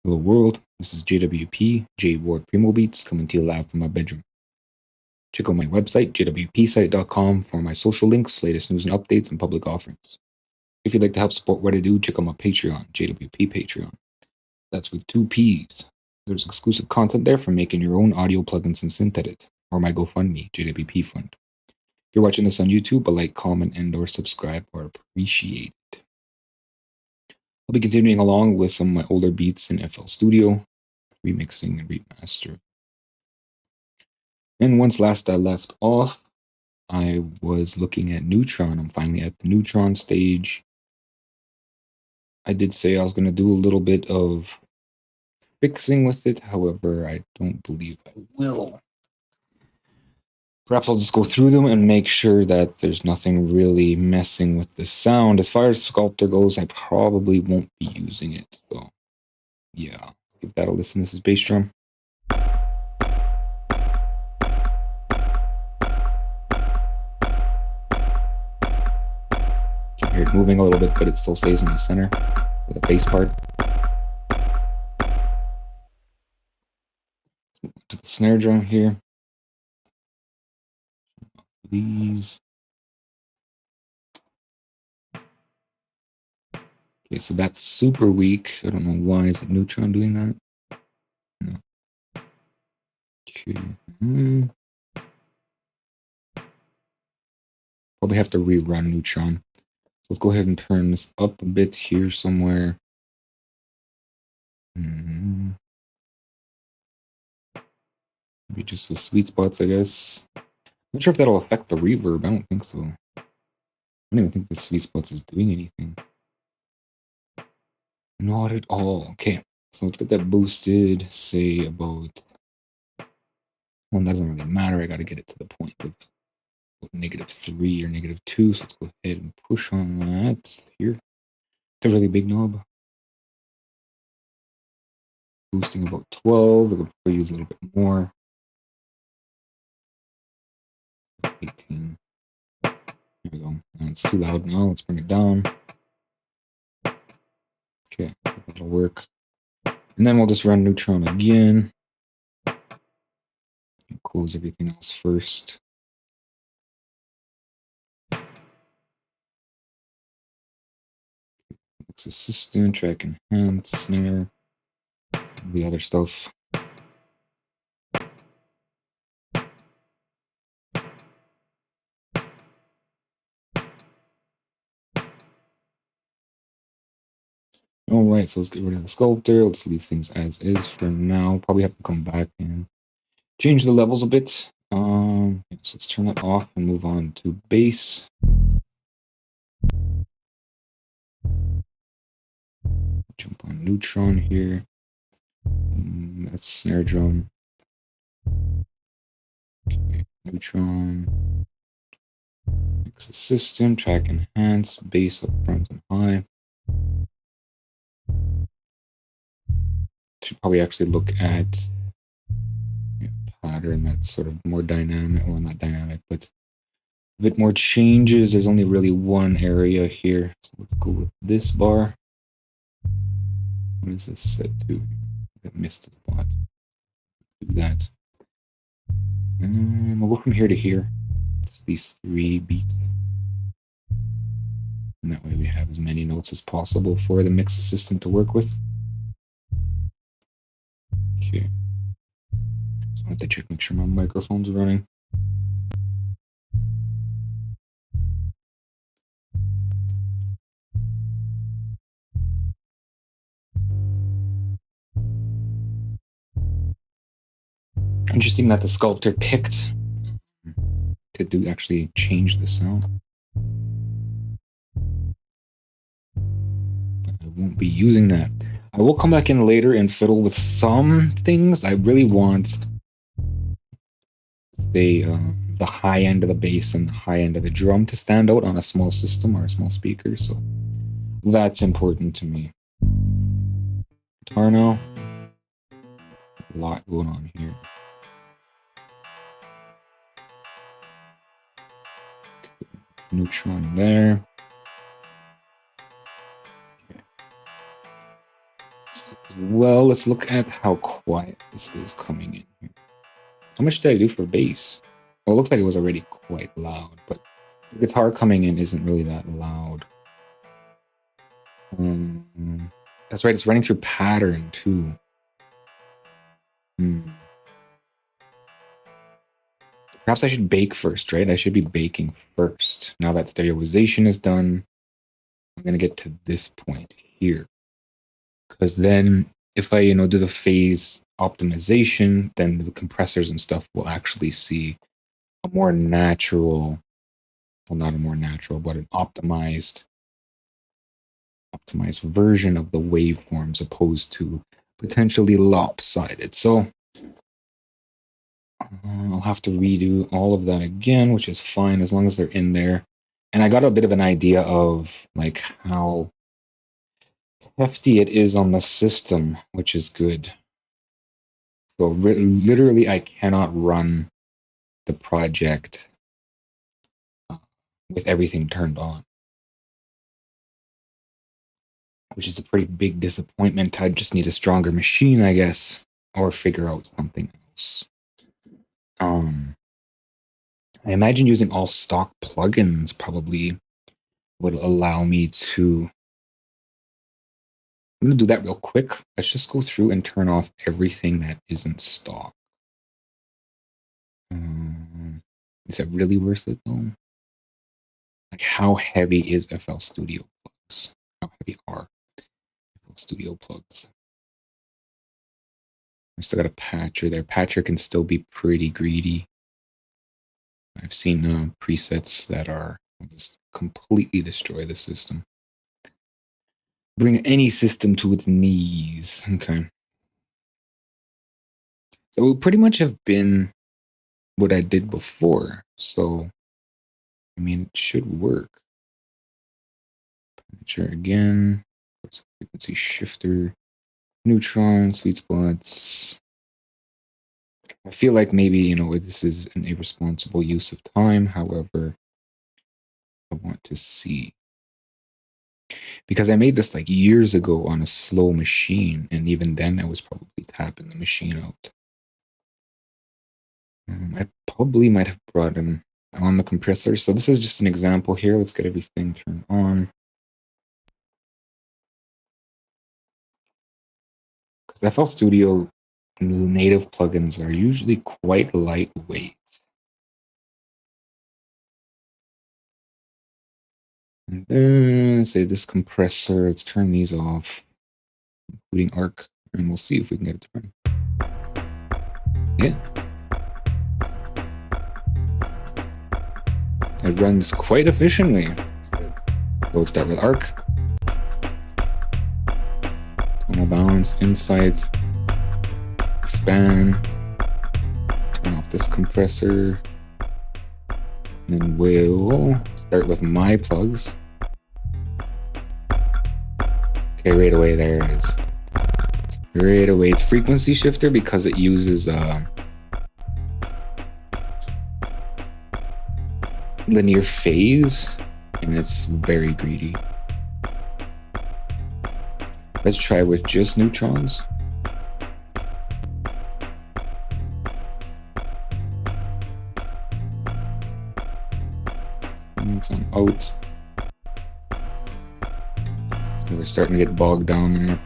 Hello world, this is JWP, J Ward Primo Beats, coming to you live from my bedroom. Check out my website, jwpsite.com, for my social links, latest news and updates, and public offerings. If you'd like to help support what I do, check out my Patreon, JWP Patreon. That's with 2 P's. There's exclusive content there for making your own audio plugins and synth edit, or my GoFundMe, JWP Fund. If you're watching this on YouTube, a like, comment, and or subscribe are appreciated. I'll be continuing along with some of my older beats in FL Studio, remixing and remastering. And once last I left off, I was looking at Neutron. I'm finally at the Neutron stage. I did say I was going to do a little bit of fixing with it. However, I don't believe I will. Perhaps I'll just go through them and make sure that there's nothing really messing with the sound. As far as Sculptor goes, I probably won't be using it. So, yeah, let's give that a listen. This is bass drum. Can hear it moving a little bit, but it still stays in the center for the bass part. Let's move to the snare drum here. These. Okay, so that's super weak. I don't know why. Is it Neutron doing that? No. Okay. Probably have to rerun Neutron. So let's go ahead and turn this up a bit here somewhere. Maybe just the sweet spots, I guess. Not sure if that'll affect the reverb. I don't think so. I don't even think the sweet spots is doing anything. Not at all. Okay, so let's get that boosted, say about... Well, that doesn't really matter. I got to get it to the point of -3 or -2. So let's go ahead and push on that here. It's a really big knob. Boosting about 12. I'll probably use a little bit more. 18. There we go. And it's too loud now. Let's bring it down. Okay, that'll work. And then we'll just run Neutron again. Close everything else first. Mix assistant, track enhance, snare, the other stuff. Alright, so let's get rid of the sculptor. I'll just leave things as is for now. Probably have to come back and change the levels a bit. So let's turn that off and move on to bass. Jump on Neutron here. That's snare drum. Okay, Neutron. Mix assistant, track enhance, bass up front and high. Should probably actually look at a pattern that's sort of more dynamic. Well, not dynamic, but a bit more changes. There's only really one area here. So let's go with this bar. What is this set to? I missed a spot. Do that. And we'll go from here to here. Just these 3 beats. And that way we have as many notes as possible for the mix assistant to work with. Okay. So I have to check, make sure my microphone's running. Interesting that the sculptor picked to do actually change the sound. But I won't be using that. I will come back in later and fiddle with some things. I really want the high end of the bass and the high end of the drum to stand out on a small system or a small speaker, so that's important to me. Guitar now. A lot going on here. Neutron there. Okay. Well, let's look at how quiet this is coming in here. How much did I do for bass? Well, it looks like it was already quite loud, but the guitar coming in isn't really that loud. That's right, it's running through pattern too. Perhaps I should bake first, right? I should be baking first. Now that stereoization is done, I'm going to get to this point here. Because then if I, do the phase optimization, then the compressors and stuff will actually see a more natural, well, not a more natural, but an optimized version of the waveforms opposed to potentially lopsided. So I'll have to redo all of that again, which is fine as long as they're in there. And I got a bit of an idea of like how hefty it is on the system, which is good. So literally I cannot run the project with everything turned on, which is a pretty big disappointment. I just need a stronger machine, I guess, or figure out something else. I imagine using all stock plugins probably would allow me to. I'm going to do that real quick. Let's just go through and turn off everything that isn't stock. Is that really worth it though? Like, how heavy is FL Studio plugs? How heavy are FL Studio plugs? I still got a patcher there. Patcher can still be pretty greedy. I've seen presets that are just completely destroy the system. Bring any system to its knees. Okay. So it would pretty much have been what I did before. So, I mean, it should work. Patcher again. Frequency shifter. Neutron, sweet spots. I feel like maybe, this is an irresponsible use of time. However, I want to see. Because I made this like years ago on a slow machine, and even then I was probably tapping the machine out. I probably might have brought in on the compressor. So this is just an example here. Let's get everything turned on. Because FL Studio native plugins are usually quite lightweight. And then say this compressor, let's turn these off, including arc, and we'll see if we can get it to run. Yeah. It runs quite efficiently. So we'll start with arc. Tonal balance, insights, expand, turn off this compressor. And then we'll start with my plugs. Okay, right away, there it is. Right away, it's frequency shifter because it uses linear phase, and it's very greedy. Let's try with just neutrons. It's on out. So we're starting to get bogged down there.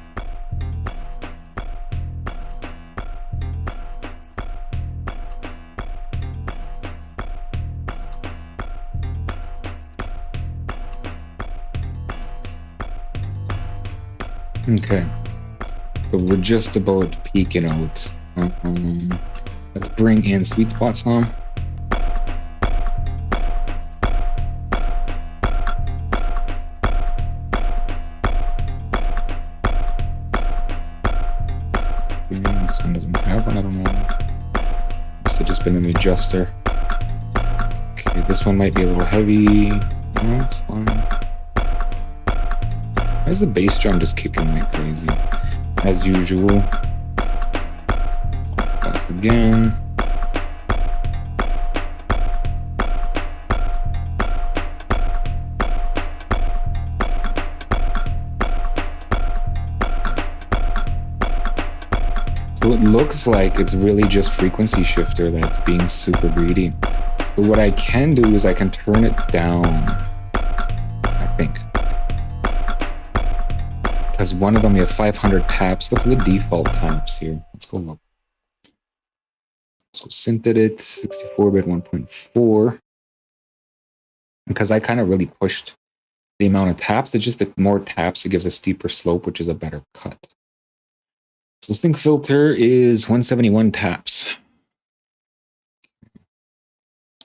Okay, so we're just about peaking out. Let's bring in sweet spots now. This one doesn't have one, I don't know. Must have just been an adjuster. Okay, this one might be a little heavy. No, it's fine. Why is the bass drum just kicking like crazy? As usual. Once again. So it looks like it's really just frequency shifter that's being super greedy. So what I can do is I can turn it down, I think. Because one of them has 500 taps. What's the default taps here? Let's go look. So synth edit, 64-bit 1.4. Because I kind of really pushed the amount of taps. It's just that more taps, it gives a steeper slope, which is a better cut. So sync filter is 171 taps.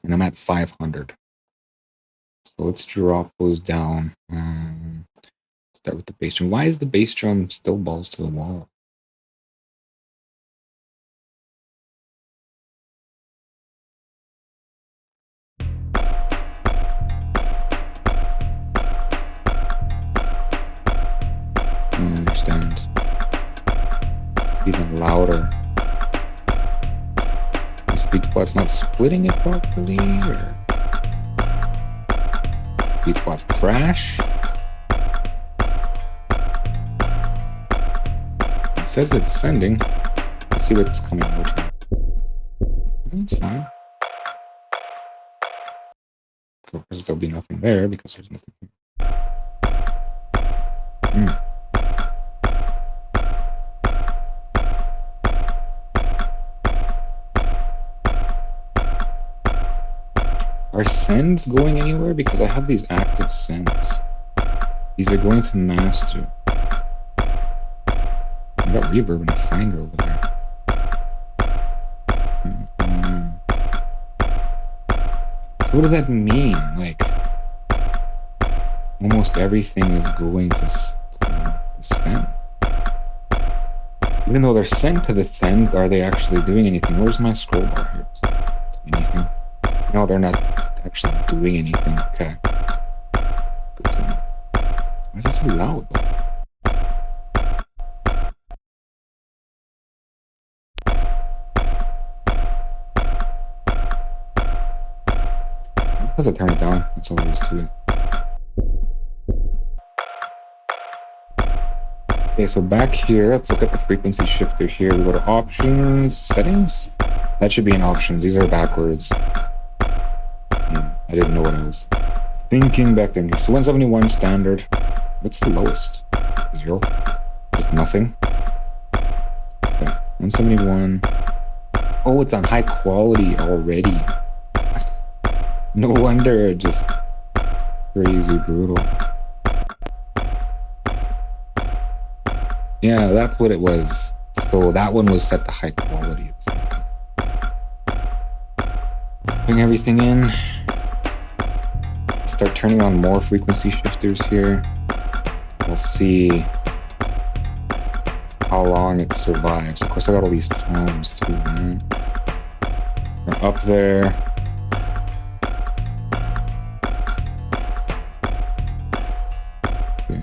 And I'm at 500. So let's drop those down. Start with the bass drum. Why is the bass drum still balls to the wall? I don't understand. It's even louder. The sweet spot's not splitting it properly, or sweet spots crash. It says it's sending. Let's see what's coming out here. It's fine. Of course, there'll be nothing there because there's nothing here. Are sends going anywhere? Because I have these active sends. These are going to master. I got reverb and a finger over there. So what does that mean? Like, almost everything is going to the send. Even though they're sent to the send, are they actually doing anything? Where's my scroll bar here? Anything? No, they're not actually doing anything. Okay. That's good to know. Why is it so loud though? I just have to turn it down. That's all there is to it. Okay, so back here, let's look at the frequency shifter here. We go to options, settings. That should be in options. These are backwards. I didn't know what I was thinking back then. So 171 standard. What's the lowest? 0? Just nothing. Okay. 171. Oh, it's on high quality already. No wonder, just crazy brutal. Yeah, that's what it was. So that one was set to high quality. Bring everything in. Start turning on more frequency shifters here. We'll see how long it survives. Of course, I got all these tones too, man. We're up there. Okay.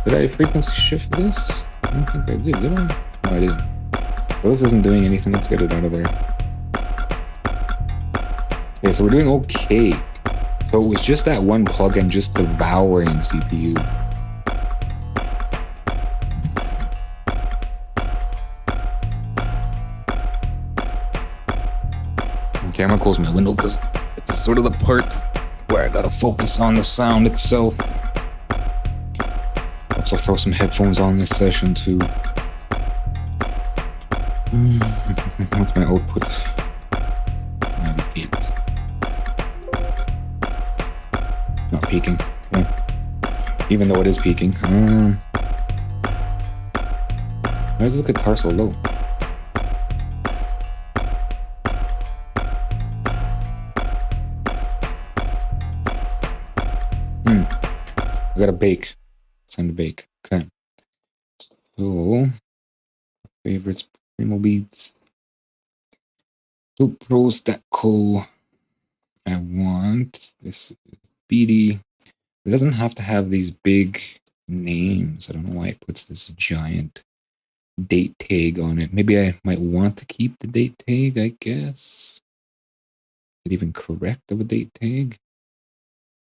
Did I frequency shift this? I don't think I did I? No, I didn't. So this isn't doing anything. Let's get it out of there. Okay, so we're doing okay. So it was just that one plugin just devouring CPU. Okay, I'm gonna close my window because it's sort of the part where I gotta focus on the sound itself. Also throw some headphones on this session too. What's my output? 98. Not peaking. Okay. Even though it is peaking. Why is this guitar so low? I gotta bake. It's time to bake. Okay. So, favorites, Primo Beats. Loop Pro Stat Co. I want this beady. It doesn't have to have these big names. I don't know why it puts this giant date tag on it. Maybe I might want to keep the date tag, I guess. Is it even correct of a date tag?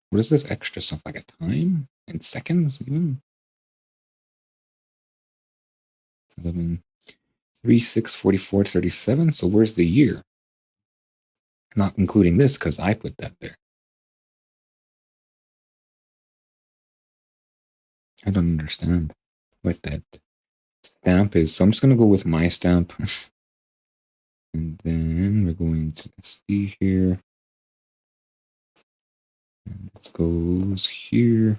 What is this extra stuff? Like a time? In seconds even? 11, 3, 6, 44, 37. So where's the year? Not including this because I put that there. I don't understand what that stamp is. So I'm just going to go with my stamp. And then we're going to see here. And this goes here.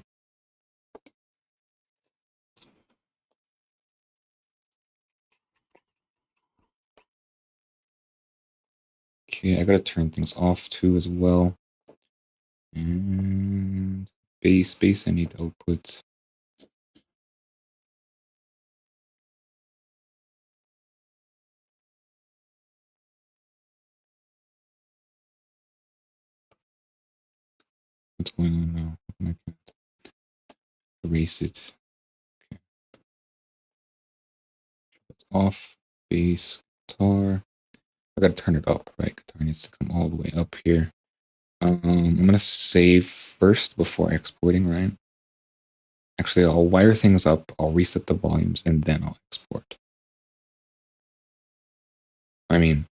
Okay, I gotta turn things off too as well. And base, I need output. What's going on now? I can't erase it. Okay. That's off, bass, guitar. I gotta turn it up, right? Guitar needs to come all the way up here. I'm gonna save first before exporting, right? Actually, I'll wire things up, I'll reset the volumes, and then I'll export. I mean,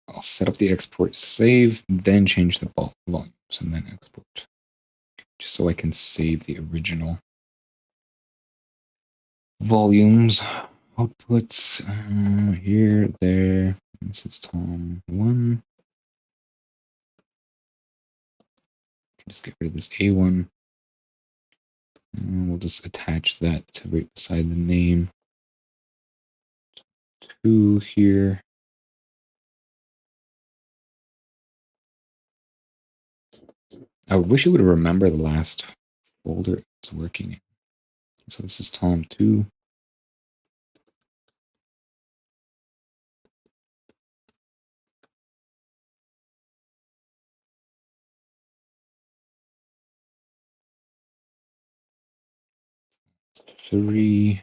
I'll set up the export save, then change the volumes, and then export. Just so I can save the original volumes, outputs, here, there. This is Tom 1. Just get rid of this A1. And we'll just attach that to right beside the name. 2 here. I wish it would remember the last folder it's working in. So this is Tom 2. Three.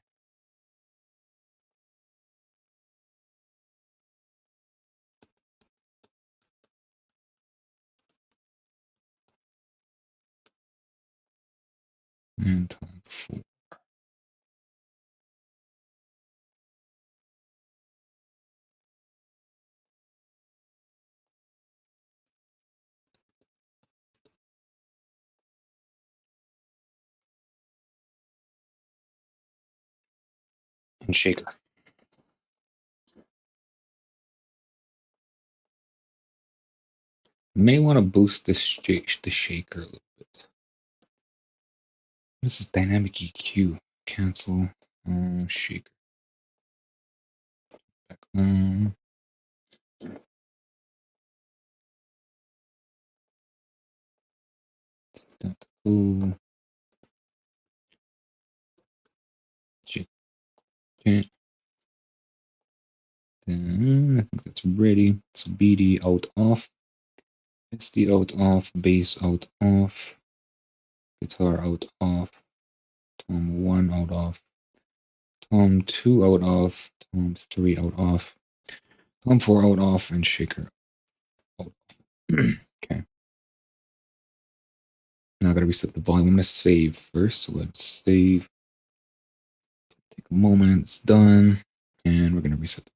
And Tom 4. And shaker. May want to boost this the shaker a little bit. This is dynamic EQ. Cancel. Shaker. Back on. That's cool. Shake. Okay. Then I think that's ready. So BD out off. SD out off. Bass out off. Guitar out off. Tom 1 out off. Tom 2 out off. Tom 3 out off. Tom 4 out off. And shaker out off. Okay. Now I gotta reset the volume. I'm gonna save first. So let's save. Take a moment. It's done. And we're gonna reset the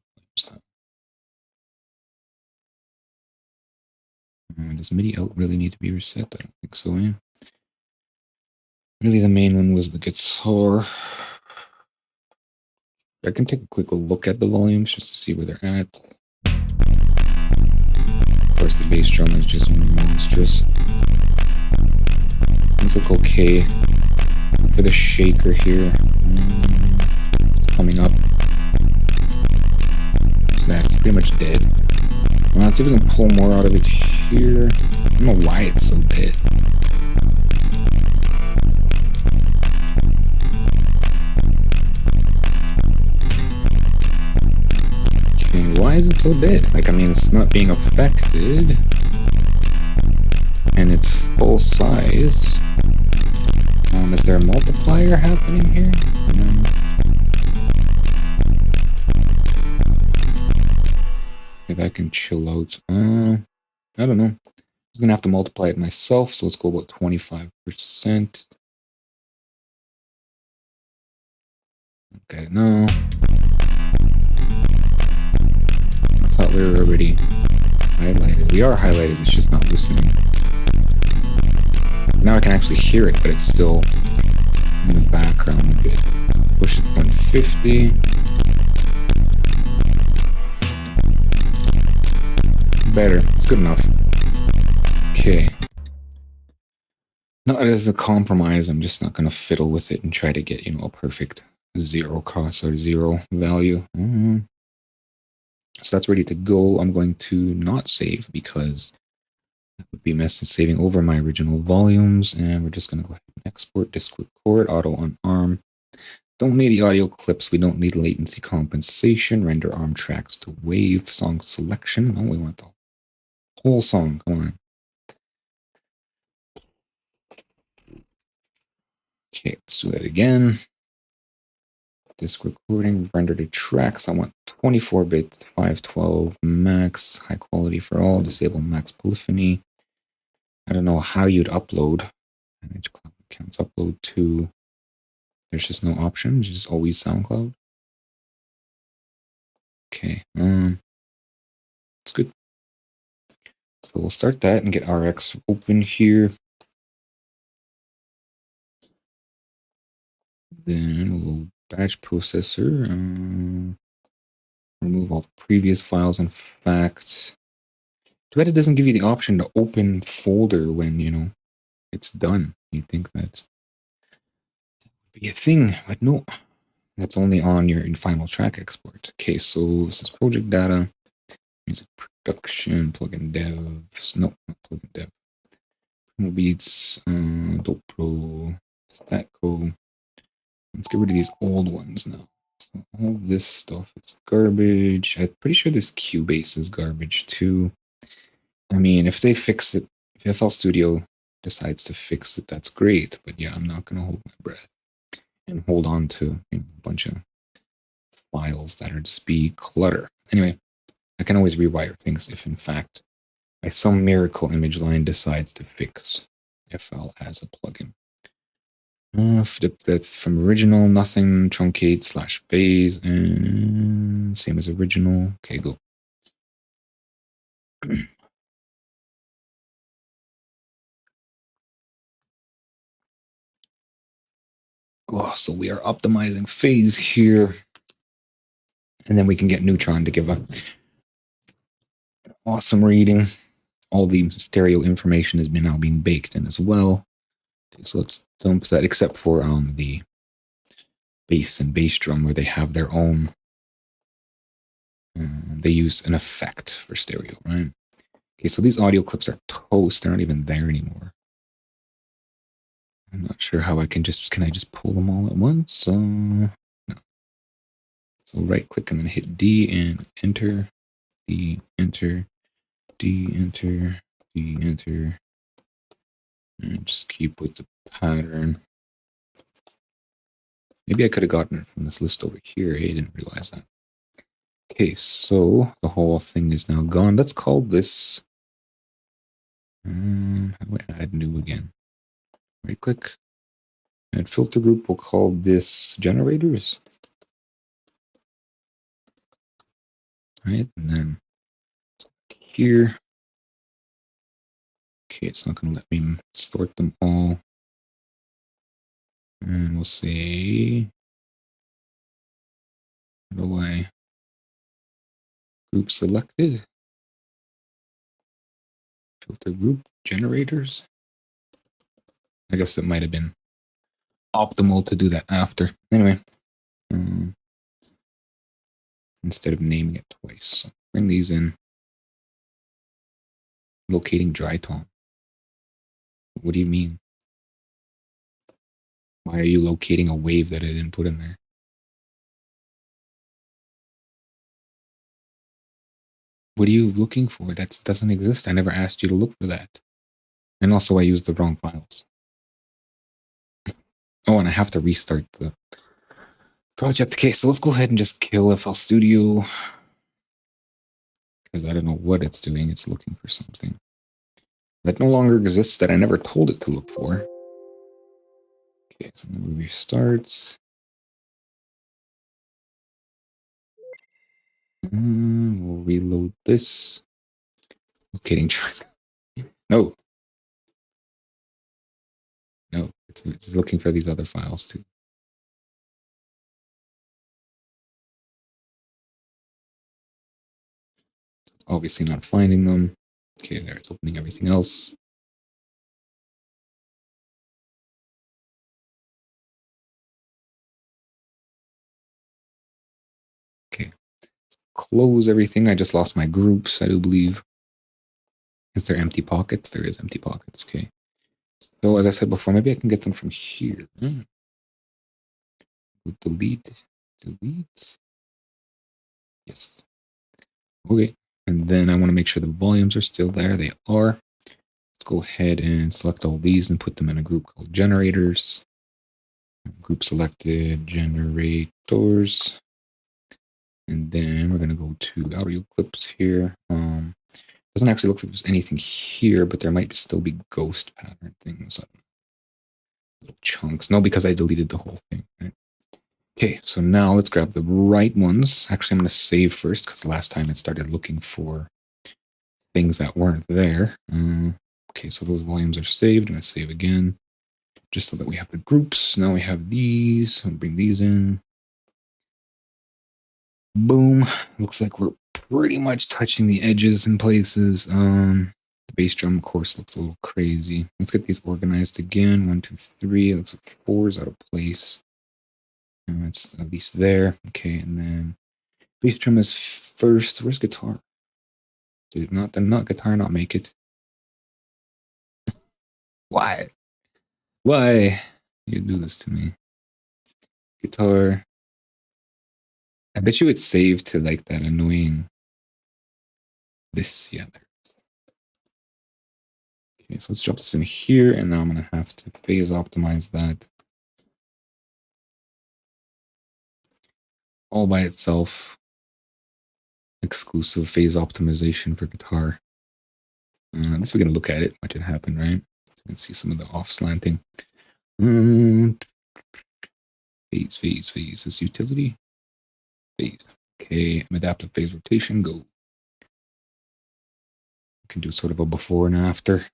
volume. Does MIDI out really need to be reset? I don't think so, eh? Really, the main one was the guitar. I can take a quick look at the volumes just to see where they're at. Of course, the bass drum is just monstrous. These look okay. For the shaker here, it's coming up. That's pretty much dead. Let's see if we can pull more out of it here. I don't know why it's so dead. Okay, why is it so dead? Like, I mean, it's not being affected. And it's full size. Is there a multiplier happening here? Okay, that can chill out. I don't know. I'm gonna have to multiply it myself, so let's go about 25%. look at it now. I thought we were already highlighted. We are highlighted, it's just not listening. Now I can actually hear it, but it's still in the background a bit. So let's push it to 150. Better. It's good enough. Okay. Not as a compromise, I'm just not going to fiddle with it and try to get, a perfect zero cost or zero value. So that's ready to go. I'm going to not save because that would be messing saving over my original volumes. And we're just going to go ahead and export disk record, auto on ARM. Don't need the audio clips. We don't need latency compensation. Render ARM tracks to wave. Song selection. No, we want the whole song. Come on. Okay, let's do that again. Disk recording, render to tracks. I want 24-bit, 512 max, high quality for all, disable max polyphony. I don't know how you'd upload. Manage cloud accounts, upload to. There's just no option, it's just always SoundCloud. Okay, it's good. So we'll start that and get RX open here. Then we'll batch processor, remove all the previous files. In fact, too bad it doesn't give you the option to open folder when, it's done. You'd think that would be a thing, but no. That's only on your final track export. Okay, so this is project data, music production, plugin devs. Nope, not plugin dev. Primo Beats, Dope Pro, Statco. Let's get rid of these old ones now. So all this stuff is garbage. I'm pretty sure this Cubase is garbage too. I mean, if they fix it, if FL Studio decides to fix it, that's great. But yeah, I'm not going to hold my breath and hold on to a bunch of files that are just be clutter. Anyway, I can always rewire things if, in fact, by some miracle, ImageLine decides to fix FL as a plugin. Flip that from original, nothing, truncate / phase, and same as original. Okay, go. Oh, so we are optimizing phase here. And then we can get Neutron to give an awesome reading. All the stereo information is now being baked in as well. Okay, so let's dump that, except for the bass and bass drum where they have their own. They use an effect for stereo, right? Okay, so these audio clips are toast. They're not even there anymore. I'm not sure how can I just pull them all at once? No. So right click and then hit D and enter, D, enter, D, enter, D, enter. And just keep with the pattern. Maybe I could have gotten it from this list over here. I didn't realize that. Okay, so the whole thing is now gone. Let's call this. How do I add new again? Right click. Add filter group. We'll call this generators. Right, and then here. Okay, it's not going to let me sort them all. And we'll say, how do I group selected? Filter group generators. I guess it might have been optimal to do that after. Anyway, instead of naming it twice. So bring these in. Locating dry tone. What do you mean? Why are you locating a wave that I didn't put in there? What are you looking for? That doesn't exist. I never asked you to look for that. And also I used the wrong files. Oh, and I have to restart the project. Okay, so let's go ahead and just kill FL Studio. Because I don't know what it's doing. It's looking for something that no longer exists that I never told it to look for. Okay, so then we restart. We'll reload this. Locating track. No. No, it's just looking for these other files too. Obviously not finding them. Okay, there, it's opening everything else. Okay, close everything. I just lost my groups, I do believe. Is there empty pockets? There is empty pockets, okay. So as I said before, maybe I can get them from here. Delete. Yes. Okay, and then I want to make sure the volumes are still there. They are. Let's go ahead and select all these and put them in a group called generators. Group selected, generators. And then we're going to go to audio clips here. Doesn't actually look like there's anything here, but there might still be ghost pattern things. Little chunks. No, because I deleted the whole thing. Right? Okay, so now let's grab the right ones. Actually, I'm going to save first because last time it started looking for things that weren't there. Okay, so those volumes are saved. I'm going to save again just so that we have the groups. Now we have these. I'll bring these in. Boom. Looks like we're pretty much touching the edges in places. The bass drum, of course, looks a little crazy. Let's get these organized again. 1, 2, 3. It looks like 4 is out of place. And it's at least there. Okay, and then bass drum is first. Where's guitar? Did not guitar not make it? Why? Why you do this to me? Guitar. I bet you it's saved to like that annoying this. Yeah, there. Okay, so let's drop this in here, and now I'm going to have to phase optimize that all by itself. Exclusive phase optimization for guitar. At least we're going to look at it, watch it happen, right? So we can see some of the off slanting. Phase. This utility. Phase. Okay, adaptive phase rotation, go. We can do sort of a before and after.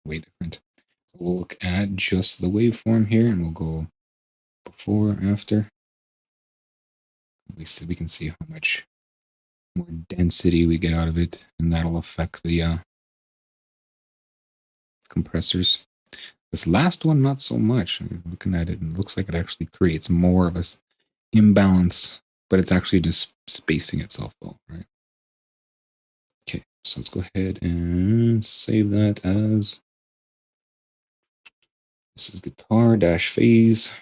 Way different. So we'll look at just the waveform here, and we'll go before, after. We can see how much more density we get out of it, and that'll affect the compressors. This last one, not so much. I'm looking at it, and it looks like it actually creates more of a imbalance, but it's actually just spacing itself out, right? Okay, so let's go ahead and save that as this is guitar dash phase.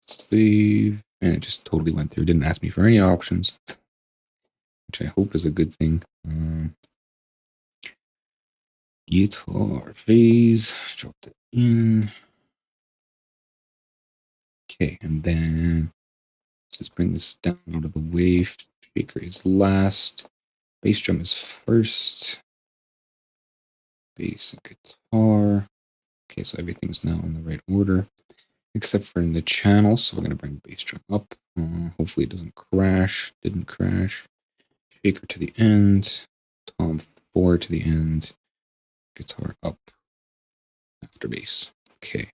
Save, and it just totally went through. It didn't ask me for any options, which I hope is a good thing. Guitar phase, drop that in. Okay, and then let's just bring this down out of the way. Shaker is last. Bass drum is first. Bass and guitar. Okay, so everything's now in the right order, except for in the channel. So we're going to bring bass drum up. Hopefully it doesn't crash. Didn't crash. Shaker to the end. Tom 4 to the end. Guitar up after bass. Okay,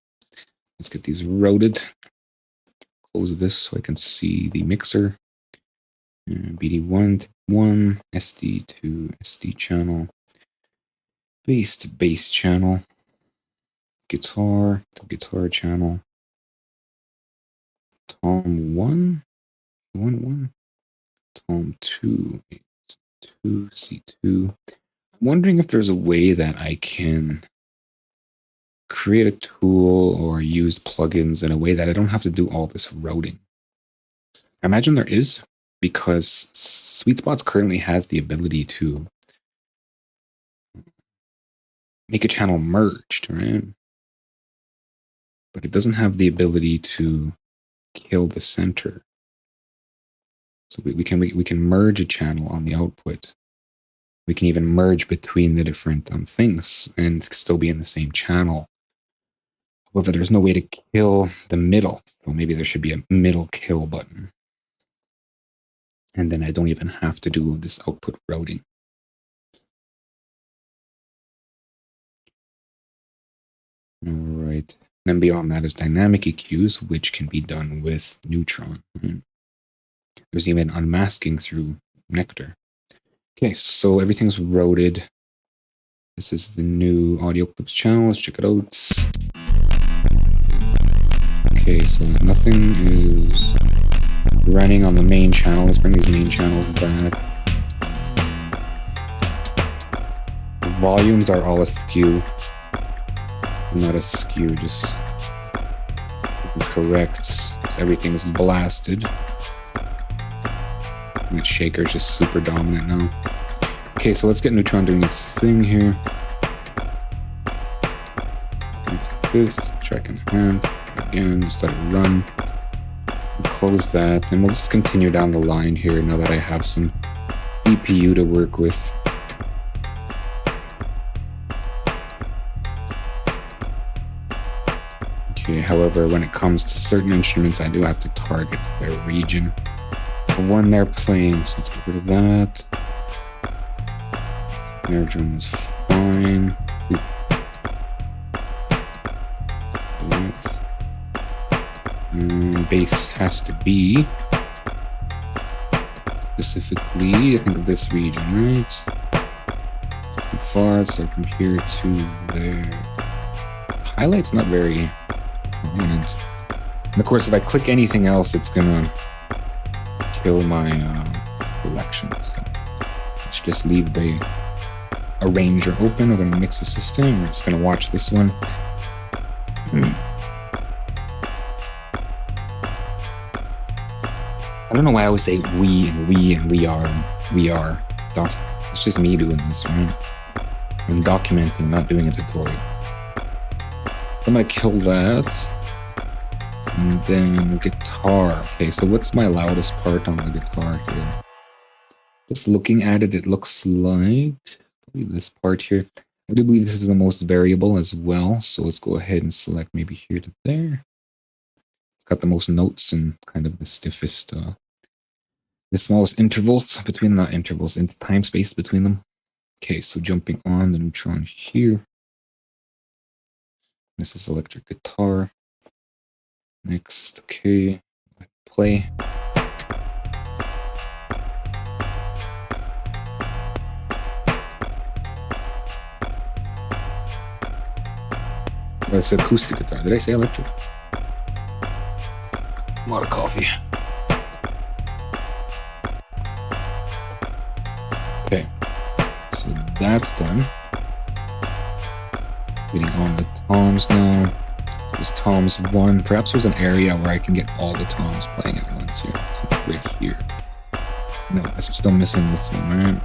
let's get these routed. Close this so I can see the mixer. BD1 to 1, SD to SD channel, bass to bass channel, guitar to guitar channel, Tom 1, Tom 2, 2, C2. I'm wondering if there's a way that I can create a tool or use plugins in a way that I don't have to do all this routing. I imagine there is, because Sweet Spots currently has the ability to make a channel merged, right? But it doesn't have the ability to kill the center. So we can merge a channel on the output. We can even merge between the different things and still be in the same channel However, there's no way to kill the middle. So maybe there should be a middle kill button. And then I don't even have to do this output routing. All right. Then beyond that is dynamic EQs, which can be done with Neutron. There's even unmasking through Nectar. Okay, so everything's routed. This is the new audio clips channel. Let's check it out. Okay, so nothing is running on the main channel. Let's bring these main channels back. The volumes are all askew. Not askew, just correct. So everything's blasted. That shaker is just super dominant now. Okay, so let's get Neutron doing its thing here. This, track in hand. Again, just let it run. Close that, and we'll just continue down the line here now that I have some EPU to work with. Okay, however, when it comes to certain instruments, I do have to target their region. The one they're playing, so let's get rid of that. Snare drum is fine. Bass has to be specifically, I think, this region, right? It's too far, so from here to there. The highlight's not very prominent. And of course, if I click anything else, it's gonna kill my selection. So let's just leave the arranger open. We're gonna mix the system. We're just gonna watch this one. I don't know why I always say we and we are stuff. It's just me doing this, right? I'm documenting, not doing a tutorial. I'm gonna kill that. And then guitar. Okay, so what's my loudest part on the guitar here? Just looking at it, it looks like probably this part here. I do believe this is the most variable as well. So let's go ahead and select maybe here to there. It's got the most notes and kind of the stiffest, the smallest intervals between, not intervals, into time space between them. Okay, so jumping on the Neutron here. This is electric guitar. Next, okay, play. That's acoustic guitar. Did I say electric? A lot of coffee. Okay, so that's done. Waiting on the toms now. So this toms 1. Perhaps there's an area where I can get all the toms playing at once here. So it's right here. No, I'm still missing this one, right?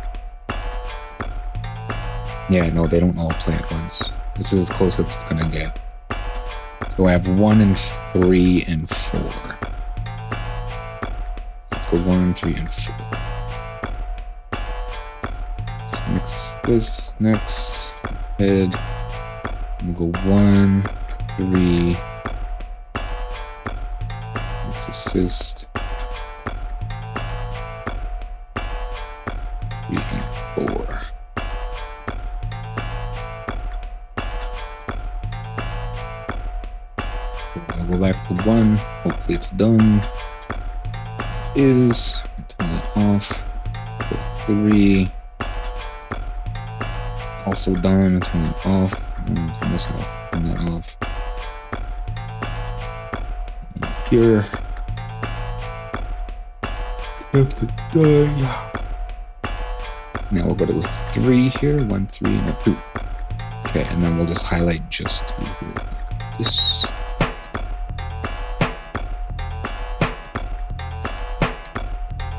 Yeah, no, they don't all play at once. This is as close as it's gonna get. So I have 1 and 3 and 4. So let's go 1, 3, and 4. Mix this next head. We'll go 1, 3. Let's assist. 3 and 4. I'll go back to 1. Hopefully it's done. It is. Turn it off. Go 3. Also done. Turn it off. Turn this off. Turn that off. And here. Have to die. Now we'll go to 3 here. 1, 3, and a 2. Okay, and then we'll just highlight just this.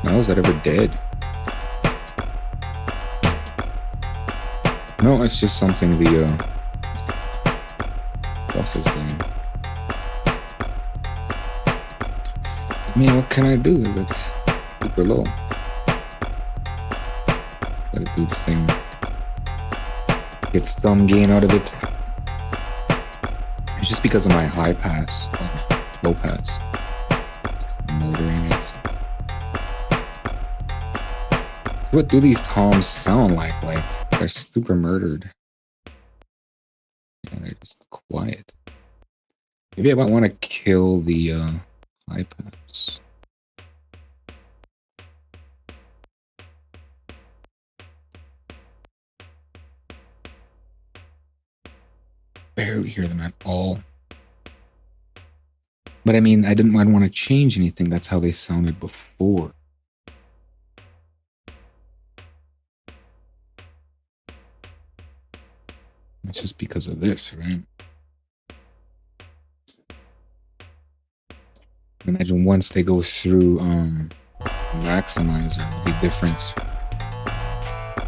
Now, is that ever dead? No, it's just something the buff is doing. I mean, what can I do? It's super low. Let it do its thing. Get some gain out of it. It's just because of my high pass, low pass. Just motoring it. So what do these toms sound like? Like they're super murdered. Yeah, they're just quiet. Maybe I might want to kill the high pass. Barely hear them at all. But I mean, I didn't want to change anything. That's how they sounded before. It's just because of this, right? Imagine once they go through maximizer, it'll be different.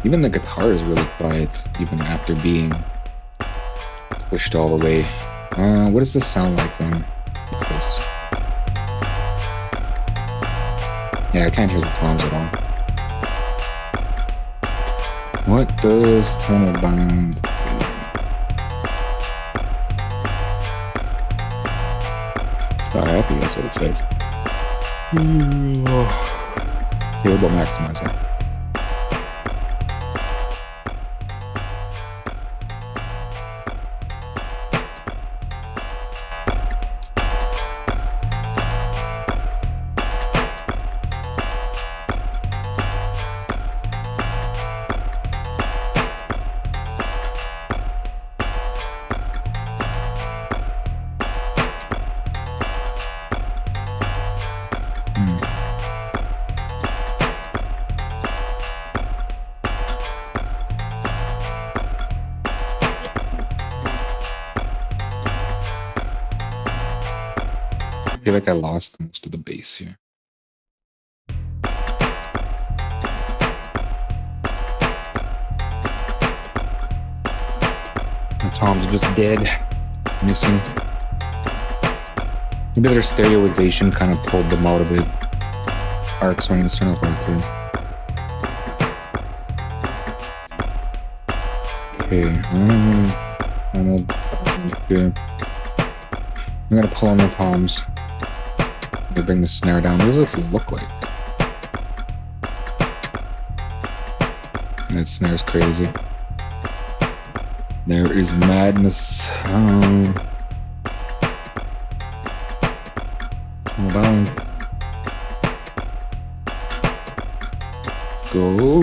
Even the guitar is really quiet, even after being pushed all the way. What does this sound like then? This. Yeah, I can't hear the toms at all. What does tonal bound do? It's not happy, that's what it says. Okay, what about maximizer? I feel like I lost most of the bass here. The toms are just dead, missing. Maybe their stereoization kind of pulled them out of it. Arc swing, let's turn off arc here. Okay, I'm gonna pull on the toms. They bring the snare down. What does this look like? That snare's crazy. There is madness. Hold on. Let's go.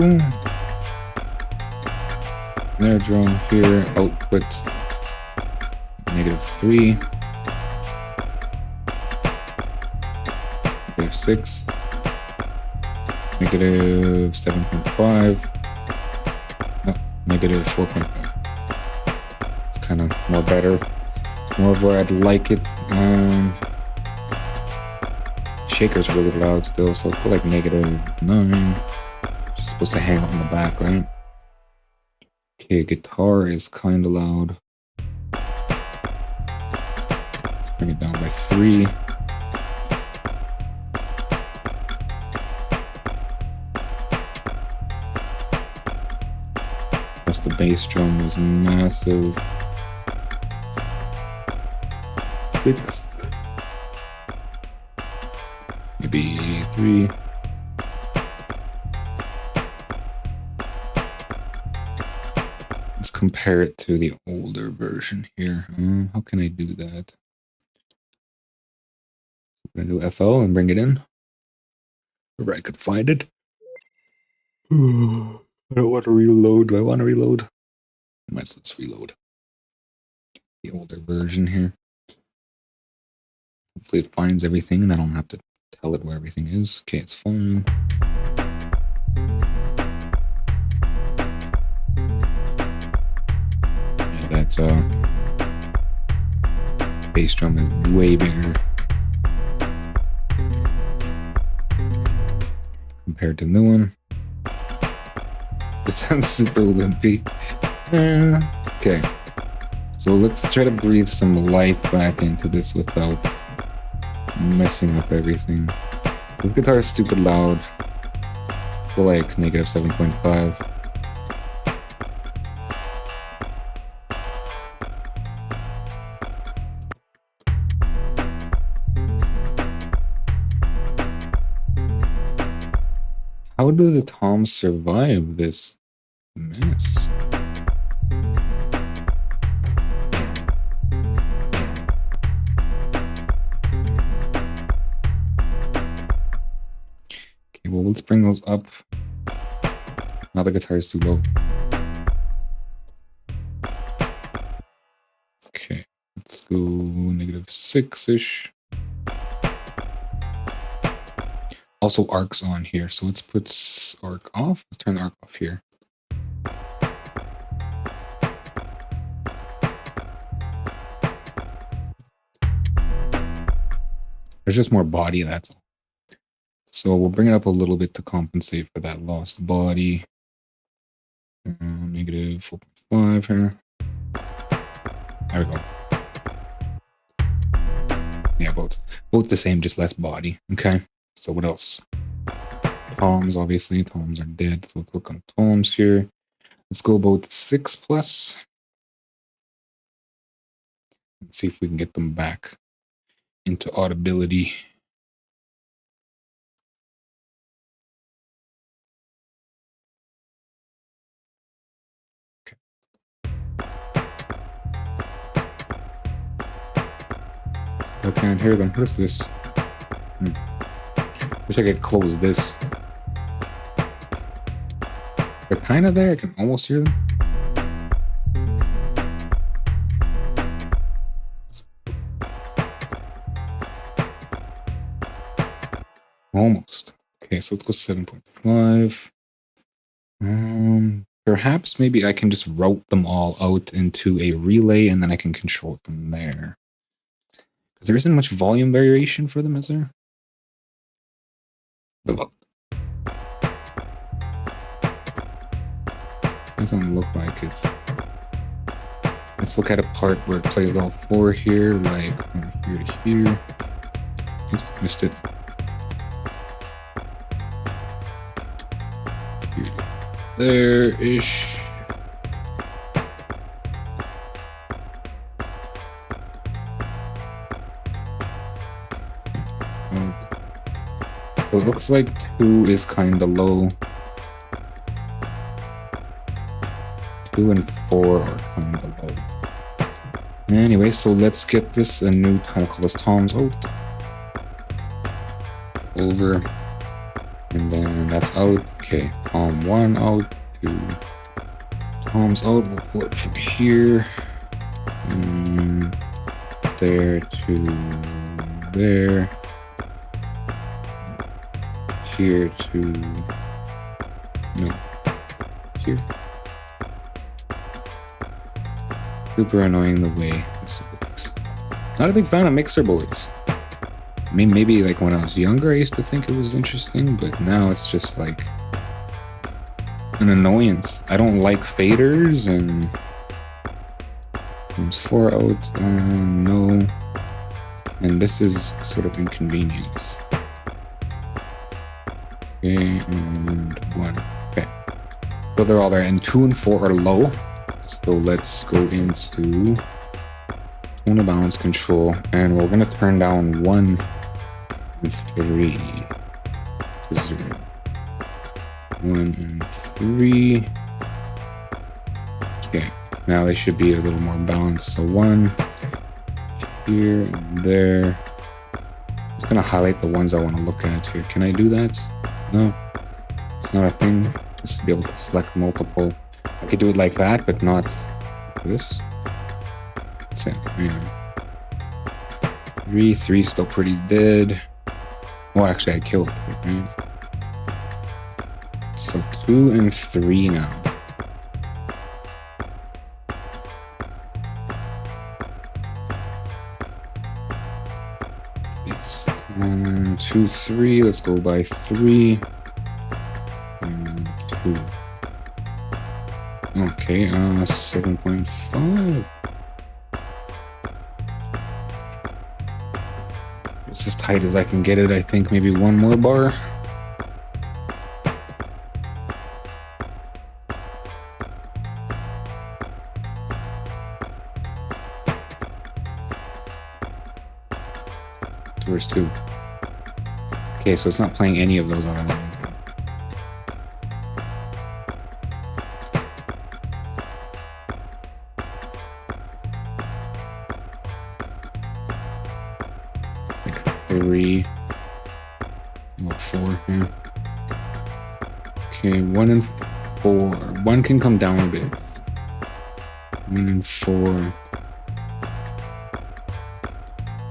Snare drum here. Output -3. -6, -7.5, no, -4.5. It's kind of more better, more of where I'd like it. Shaker's really loud still, so put like -9. It's supposed to hang out in the back, right? Okay, guitar is kind of loud. Let's bring it down by 3. The bass drum was massive. 6. Maybe 3. Let's compare it to the older version here. How can I do that? I'm gonna do FL and bring it in. Wherever I could find it. I don't want to reload. Do I want to reload? Let's reload the older version here. Hopefully it finds everything and I don't have to tell it where everything is. Okay, it's fine. Yeah, that bass drum is way bigger compared to the new one. It sounds super wimpy. Okay, so let's try to breathe some life back into this without messing up everything. This guitar is stupid loud. For like -7.5. How do the toms survive this mess? Okay, well, let's bring those up. Now the guitar is too low. Okay, let's go -6-ish. Also, arc's on here, so let's put arc off. Let's turn the arc off here. There's just more body, that's all. So we'll bring it up a little bit to compensate for that lost body. -4.5 here. There we go. Yeah, both the same, just less body. Okay, so what else? Toms, obviously. Toms are dead, so let's look on toms here. Let's go about 6+. Let's see if we can get them back into audibility. Okay. I can't hear them. What is this? Wish I could close this. They're kind of there. I can almost hear them. Almost. Okay, so let's go 7.5. Perhaps maybe I can just route them all out into a relay and then I can control it from there. Because there isn't much volume variation for them, is there? Doesn't look like it. Let's look at a part where it plays all four here, like from here to here. Oops, missed it. Here. There-ish. So it looks like 2 is kind of low. 2 and 4 are kind of low. Anyway, so let's get this a new tom called as toms out. Over. And then that's out. Okay, tom 1 out. 2 toms out. We'll pull it from here. There to there. Here to no. Here. Super annoying the way this works. Not a big fan of mixer boards. I mean, maybe like when I was younger, I used to think it was interesting, but now it's just like an annoyance. I don't like faders and comes 4 out, no. And this is sort of inconvenience. Okay, and 1. Okay. So they're all there, and 2 and 4 are low. So let's go into tone of balance control, and we're gonna turn down 1 and 3 to 0. 1 and 3. Okay, now they should be a little more balanced. So 1 here and there. I'm just gonna highlight the ones I want to look at here. Can I do that? No, it's not a thing. Just to be able to select multiple. I could do it like that, but not this. That's it. Anyway. 3 still pretty dead. Oh, actually, I killed 3, right? So 2 and 3 now. It's 2, 3. Let's go by 3 and 2. Okay, 7.5. It's as tight as I can get it, I think. Maybe 1 more bar. Where's 2? Okay, so it's not playing any of those on the 3. About 4 here. Okay, 1 and 4. 1 can come down a bit. 1 and 4.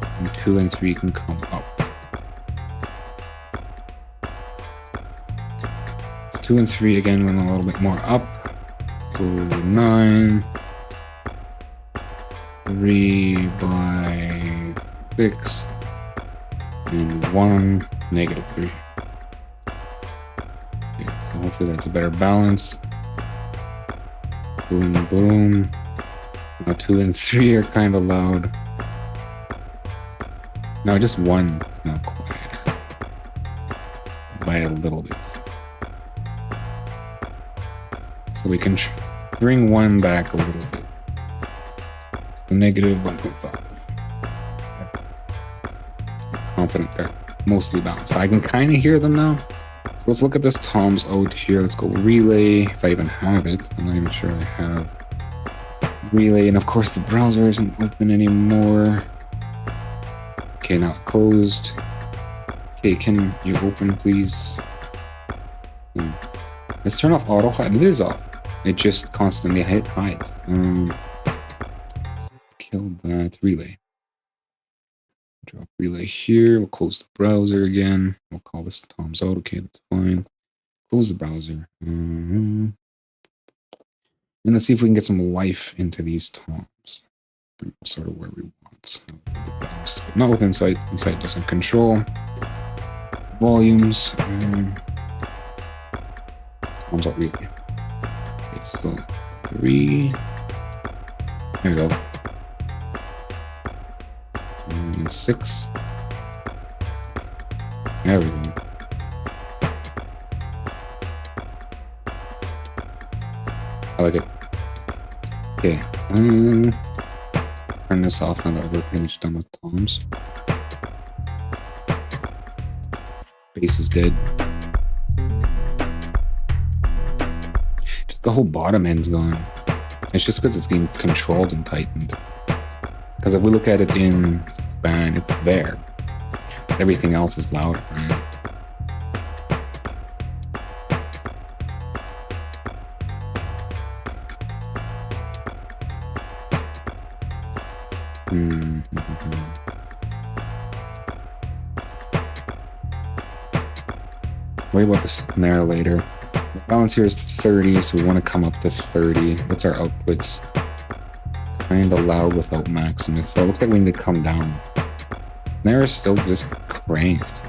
And 2 and 3 can come up. So 2 and 3 again went a little bit more up. So 9. 3 by 6. And 1, negative 3. Okay, so hopefully that's a better balance. Boom, boom. Now 2 and 3 are kind of loud. No, just 1 is not quiet. By a little bit. So we can bring 1 back a little bit. So negative 1.5. Confident they're mostly balanced. So I can kind of hear them now. So let's look at this Tom's out here. Let's go relay, if I even have it. I'm not even sure I have relay. And of course the browser isn't open anymore. Okay, now it's closed. Okay, can you open please? Let's turn off auto hide. It is off. It just constantly hides. Kill that relay. Drop relay here. We'll close the browser again. We'll call this Tom's out. Okay, that's fine. Close the browser. And let's see if we can get some life into these Toms. Sort of where we want. But not with Insight. Insight doesn't control volumes. Tom's out relay. Okay, so 3. There we go. 6. There we go. I like it. Okay. Turn this off now that we're pretty much done with Toms. Base is dead. Just the whole bottom end's gone. It's just because it's getting controlled and tightened. Because if we look at it in span, it's there. Everything else is louder, right? Worry about the snare later. The balance here is 30, so we want to come up to 30. What's our outputs? Kind of loud without Maximus, so it looks like we need to come down. Snare is still just cranked.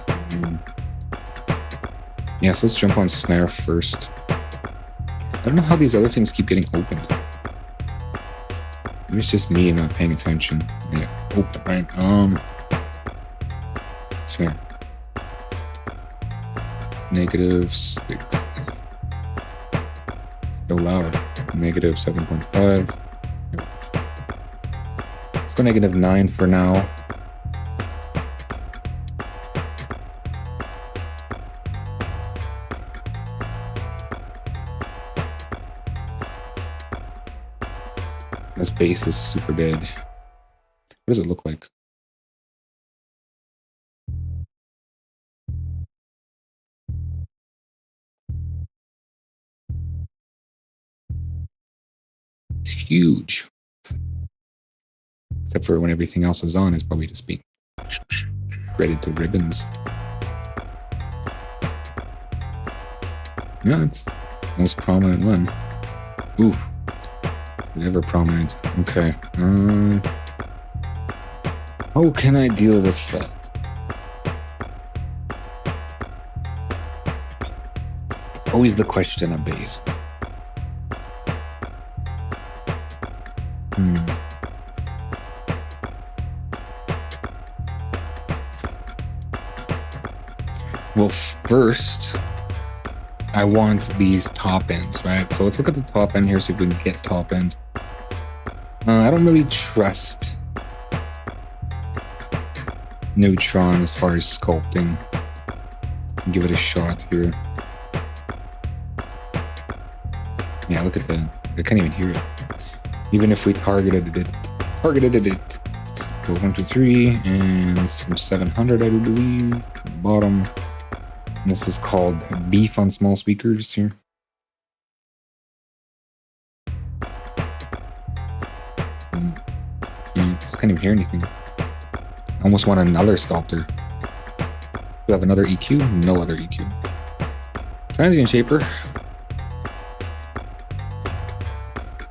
Yeah, so let's jump on snare first. I don't know how these other things keep getting opened. Maybe it's just me not paying attention. Yeah, open, right? Snare. -6. Still loud. -7.5. Let's go -9 for now. This bass is super dead. What does it look like? It's huge. Except for when everything else is on, it's probably just being shredded to ribbons. No, it's the most prominent one. Oof. Never prominent. Okay. How can I deal with that? Always the question of bass. Well, first, I want these top ends, right? So let's look at the top end here, see if we can get top end. I don't really trust Neutron as far as sculpting. Give it a shot here. Yeah, look at that. I can't even hear it. Even if we targeted it. So 1, 2, 3, and it's from 700, I do believe, from the bottom. And this is called Beef on Small Speakers here. Just can't even hear anything. I almost want another sculptor. Do I have another EQ? No other EQ. Transient shaper.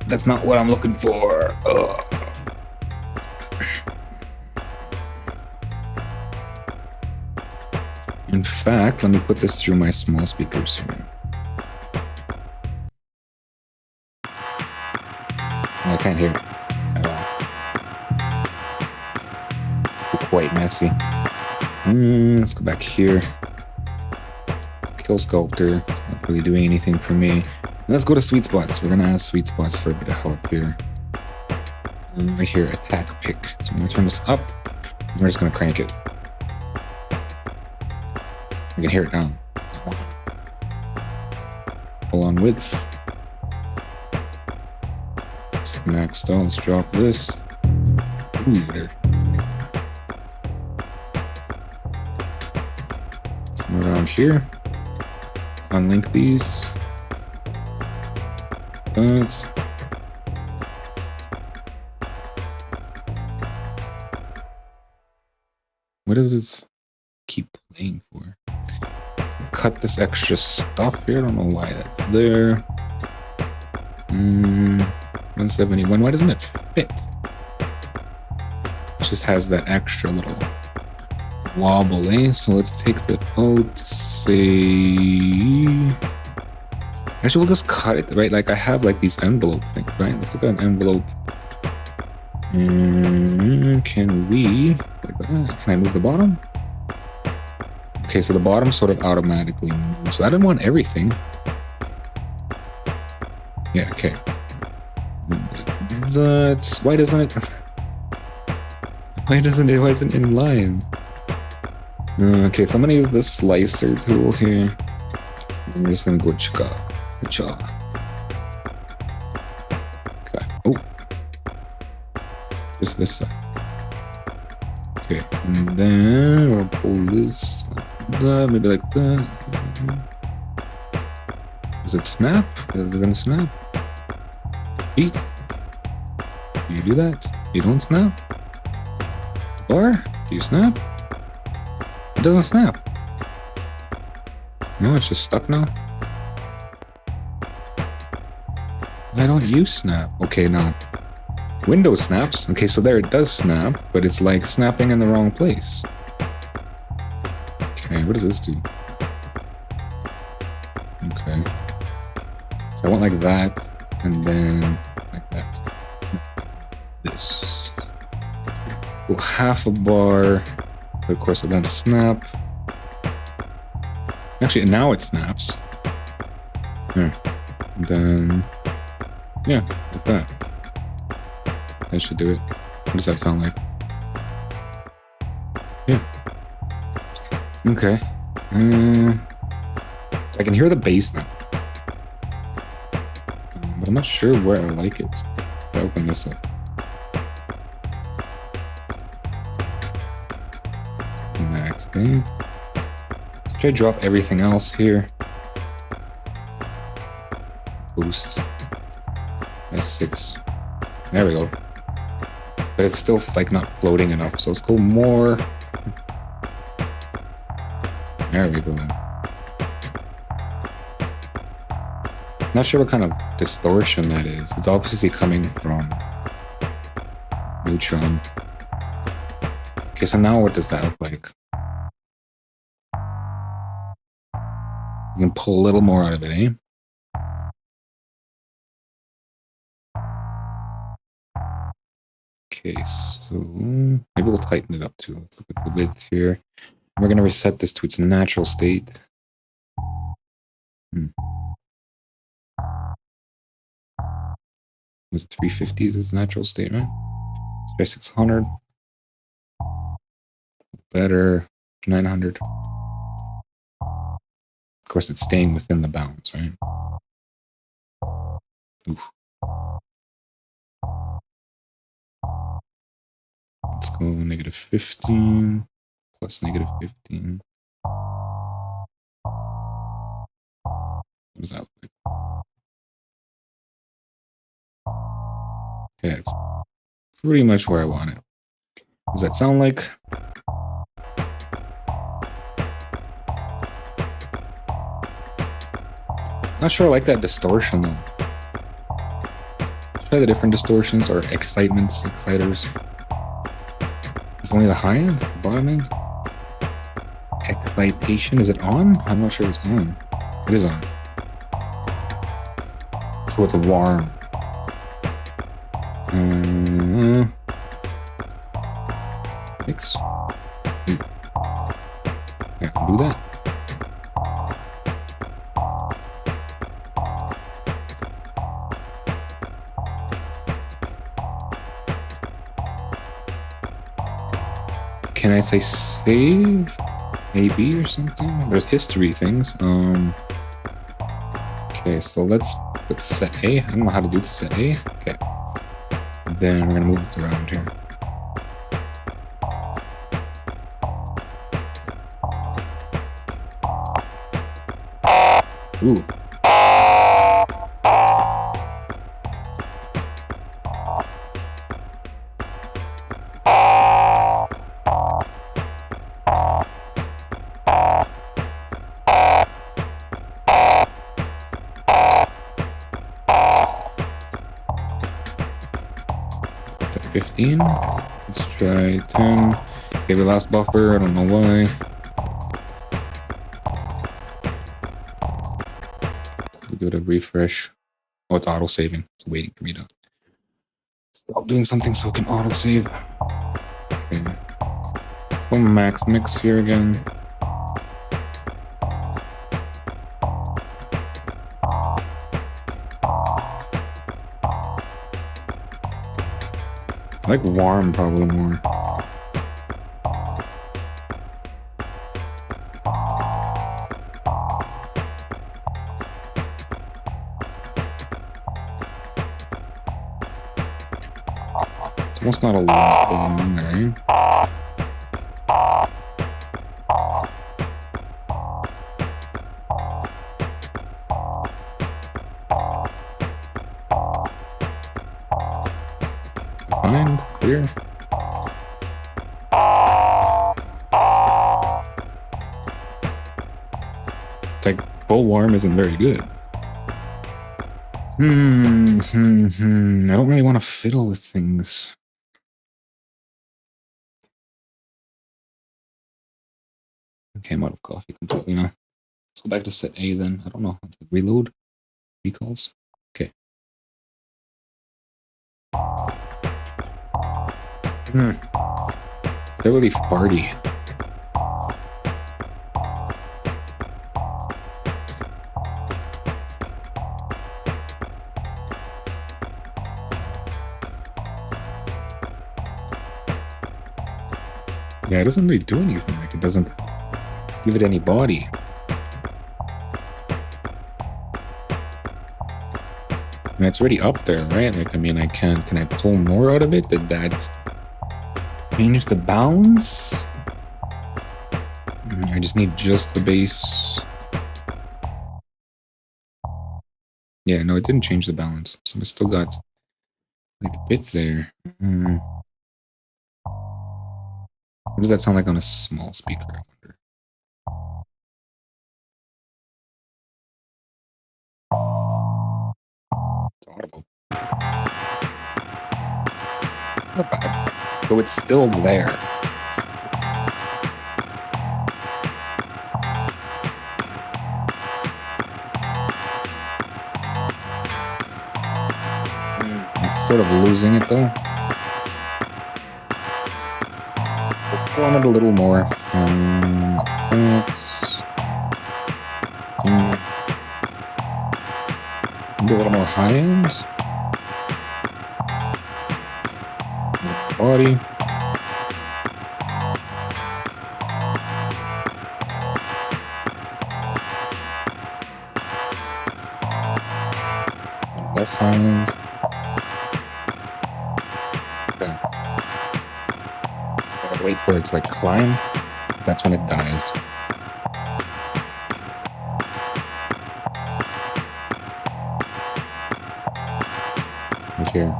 That's not what I'm looking for. Ugh. In fact, let me put this through my small speakers here. I can't hear it at all. Quite messy. Let's go back here. Kill Sculptor. It's not really doing anything for me. Let's go to sweet spots. We're gonna ask sweet spots for a bit of help here. Right here, attack pick. So I'm gonna turn this up. And we're just gonna crank it. You can hear it now. Full on width. Next, let's drop this. Ooh, there. Somewhere around here. Unlink these. What does this keep playing for? Cut this extra stuff here. I don't know why that's there. 171. Why doesn't it fit? It just has that extra little wobble, eh? So let's take that out. Say, actually, we'll just cut it, right? Like I have like these envelope things, right? Let's look at an envelope. Can we? Like that? Can I move the bottom? Okay, so the bottom sort of automatically moves. So I didn't want everything. Yeah, okay. That's, why doesn't it? Why isn't it in line? Okay, so I'm gonna use the slicer tool here. I'm just gonna go cha. Okay. Oh, just this side. Okay, and then we'll pull this like that, maybe like that. Does it snap? Is it gonna snap? Beat? Do you do that? You don't snap? Bar? Do you snap? It doesn't snap. No, it's just stuck now. Why don't you snap? Okay, now. Windows snaps. Okay, so there it does snap, but it's like snapping in the wrong place. Okay, what does this do? Okay. So I want like that, and then like that. This. Go half a bar. But of course, it won't snap. Actually, now it snaps. There. And then, yeah, like that. That should do it. What does that sound like? Yeah. Okay. I can hear the bass now. But I'm not sure where I like it. Let's open this up. Max gain. Let's try to drop everything else here. Boost. S6. There we go. But it's still like not floating enough, so let's go more. There we go. Not sure what kind of distortion that is. It's obviously coming from Neutron. Okay, so now what does that look like? You can pull a little more out of it, eh? Okay, so maybe we'll tighten it up too. Let's look at the width here. We're going to reset this to its natural state. Was it 350 is its natural state, right? Let's try 600. Better. 900. Of course, it's staying within the bounds, right? Oof. Let's go negative 15 plus negative 15. What does that look like? Okay, it's pretty much where I want it. What does that sound like? Not sure I like that distortion though. Let's try the different distortions or excitements, exciters. It's only the high end, the bottom end. Excitation, is it on? I'm not sure it's on. It is on. So it's a warm. Mix. Yeah, do that. Can I say save? Maybe or something? There's history things. Okay, so let's put set A. I don't know how to do the set A. Okay. Then we're gonna move this around here. Ooh. To 15. Let's try 10. Okay, we lost buffer. I don't know why. We go to refresh. Oh, it's auto saving. It's waiting for me to stop doing something so it can auto save. Okay. Let's go max mix here again. I like warm probably more. It's almost not a lot going on there. Defined, clear. It's like full warm isn't very good. I don't really want to fiddle with things. Okay, I'm out of coffee completely now. Let's go back to set A then. I don't know. Reload. Recalls. Okay. They're really farty. Yeah, it doesn't really do anything. Like, it doesn't give it any body. And it's already up there, right? Like, I mean, can I pull more out of it? Did that change the balance? I just need just the base. Yeah, no, it didn't change the balance. So I still got like bits there. What does that sound like on a small speaker? I wonder. It's audible. Not bad. So it's still there. It's sort of losing it though. We'll form it a little more. Maybe a little more high end. Body. Less high end. Okay. Wait for it to like climb. That's when it dies. Right here.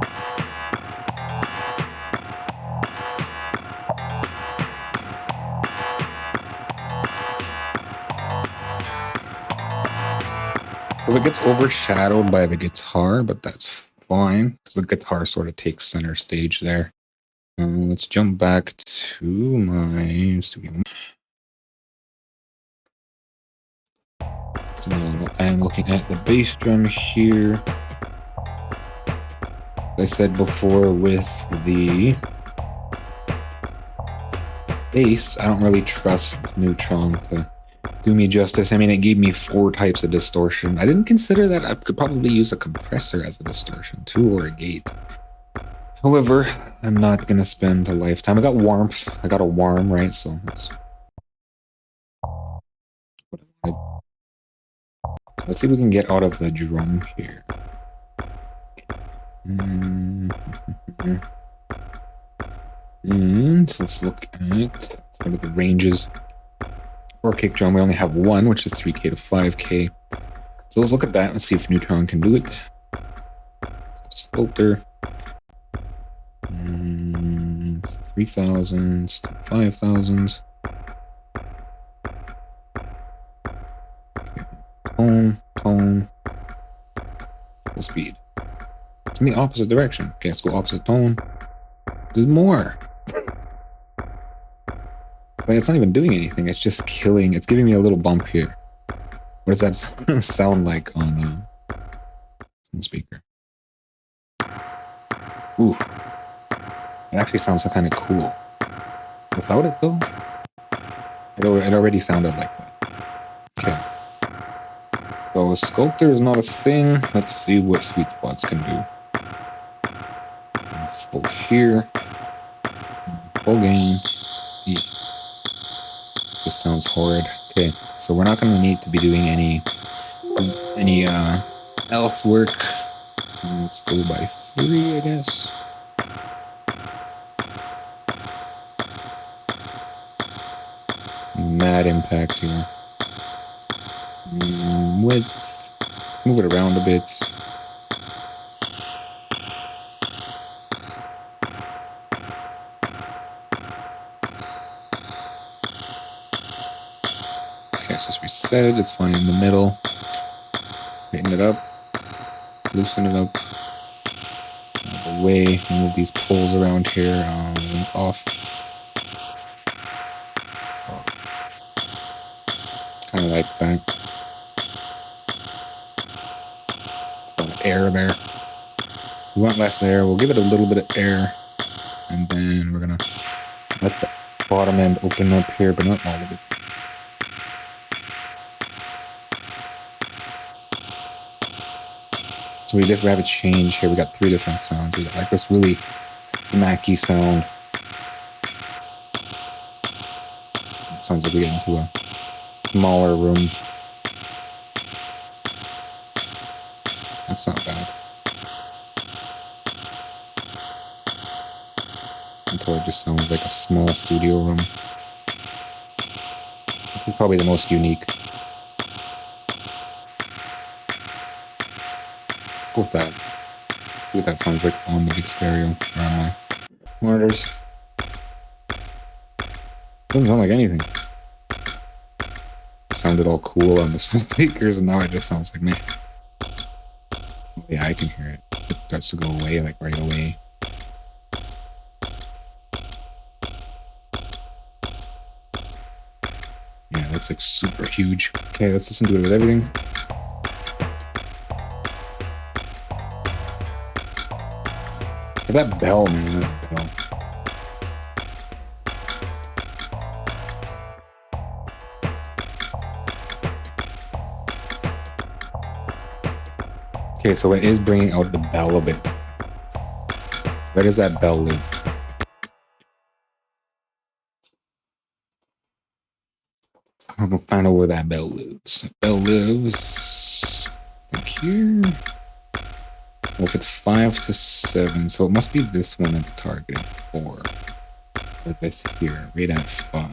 Well, it gets overshadowed by the guitar, but that's fine because the guitar sort of takes center stage there. Let's jump back to my studio. So I am looking at the bass drum here. As I said before, with the bass, I don't really trust Neutron to do me justice. I mean, it gave me 4 types of distortion. I didn't consider that I could probably use a compressor as a distortion too, or a gate. However, I'm not gonna spend a lifetime. I got warmth. I got a warm, right? So that's what I wanted. Let's see if we can get out of the drum here. And let's look at some of the ranges. For kick drum, we only have 1, which is 3K to 5K. So let's look at that and see if Neutron can do it. Sculptor. 3,000s to 5,000s. Okay. Tone. Full speed. It's in the opposite direction. Okay, let's go opposite tone. There's more. Like, it's not even doing anything. It's just killing. It's giving me a little bump here. What does that sound like on speaker? Ooh. It actually sounds kind of cool. Without it, though, it already sounded like that. Okay. So a sculptor is not a thing. Let's see what sweet spots can do. Full here. Full gain. This sounds horrid. Okay, so we're not going to need to be doing any else work. Let's go by 3, I guess. Mad impact here. Width. Move it around a bit. Okay, so as we said, it's fine in the middle. Tighten it up. Loosen it up. Out of the way. Move these poles around here. Link off. Kind of like that. There's a lot of air there. So we want less air. We'll give it a little bit of air. And then we're going to let the bottom end open up here, but not all of it. So we have a change here. We got 3 different sounds. We got like this really smacky sound. It sounds like we get into a smaller room. That's not bad. Until it just sounds like a small studio room. This is probably the most unique. Go with that. See what that sounds like on the big stereo or on my monitors. Doesn't sound like anything. It sounded all cool on the small speakers, and now it just sounds like me. Yeah, I can hear it. It starts to go away, like right away. Yeah, that's like super huge. Okay, let's listen to it with everything. That bell, man, that bell. Okay, so it is bringing out the bell a bit. Where does that bell live? I'm gonna find out where that bell lives. That bell lives, I think here. Well, if it's 5 to 7, so it must be this one it's targeting for. Put this here, right at 5.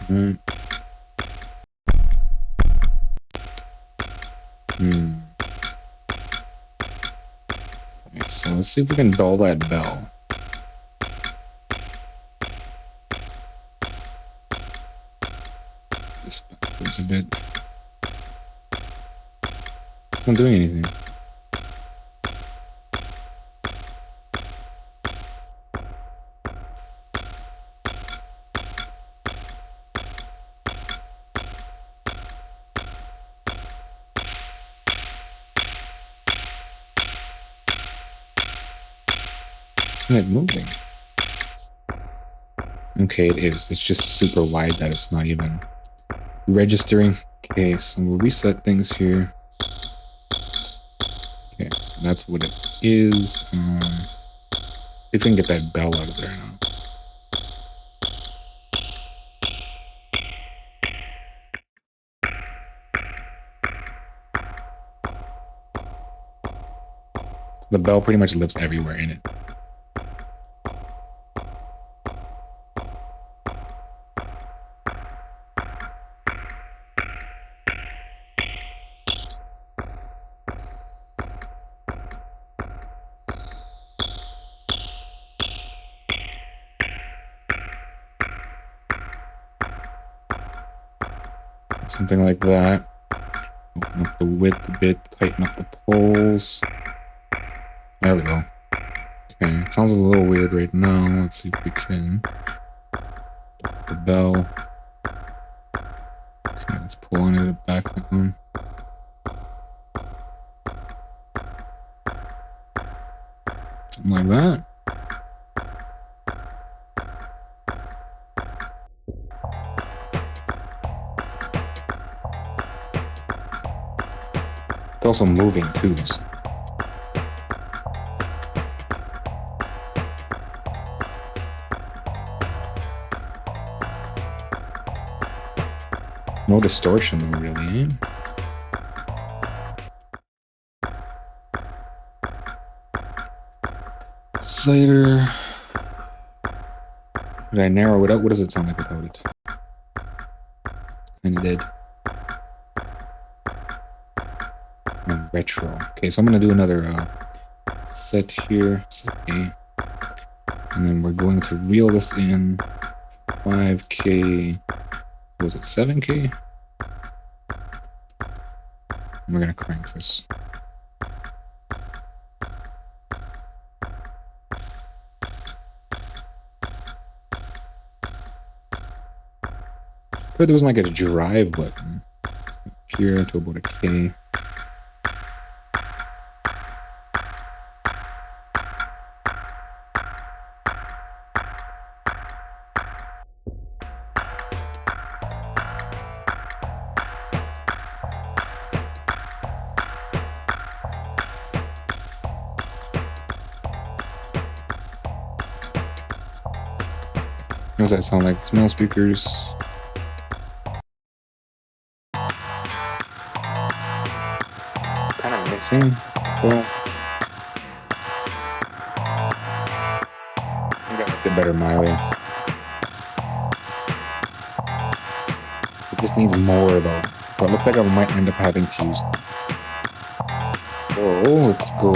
Hmm. Okay, so let's see if we can dull that bell. This backwards a bit. It's not doing anything. Isn't it moving? Okay, it is. It's just super wide that it's not even registering. Okay, so we'll reset things here. Okay, so that's what it is. See if we can get that bell out of there now. The bell pretty much lives everywhere in it. Something like that. Open up the width a bit, tighten up the poles. There we go. Okay, it sounds a little weird right now. Let's see if we can. The bell. Okay, let's pull on it back down. Something like that. It's also moving too. So. No distortion though, really, eh? Slider. Did I narrow it up? What does it sound like without it? And it did. And retro. Okay, so I'm gonna do another set here. Set A. And then we're going to reel this in 5K. Was it 7K? And we're gonna crank this. But there wasn't like a drive button. Here to about a K. What does that sound like? Small speakers. Kind of missing. Well, I got a bit better mileage. It just needs more though. So it looks like I might end up having to use. So let's go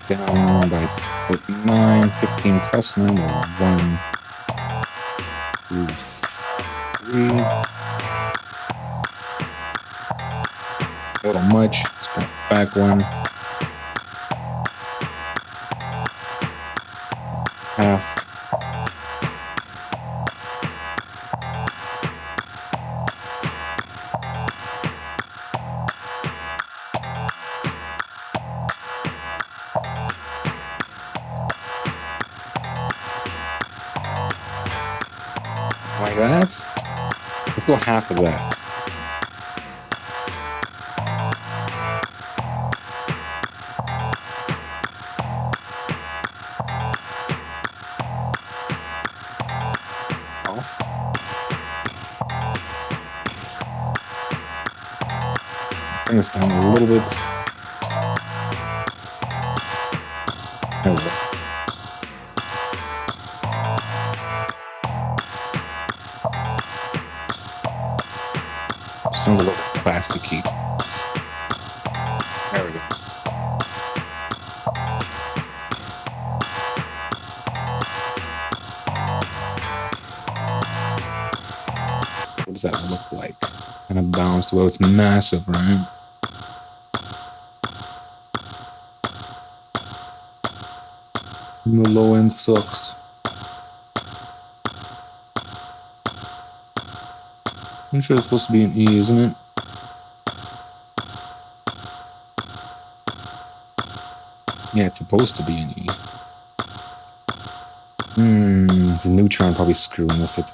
down by 49, 15 plus 9, 1, 2, 3. A little much. Let's put back one. Half. Like that. Let's go half of that. Off. Bring this down a little bit. There we go. Sounds a little plasticky. There we go. What does that look like? Kind of balanced. Well, it's massive, right? And the low end sucks. I'm sure it's supposed to be an E, isn't it? Yeah, it's supposed to be an E. It's a Neutron probably screwing with it.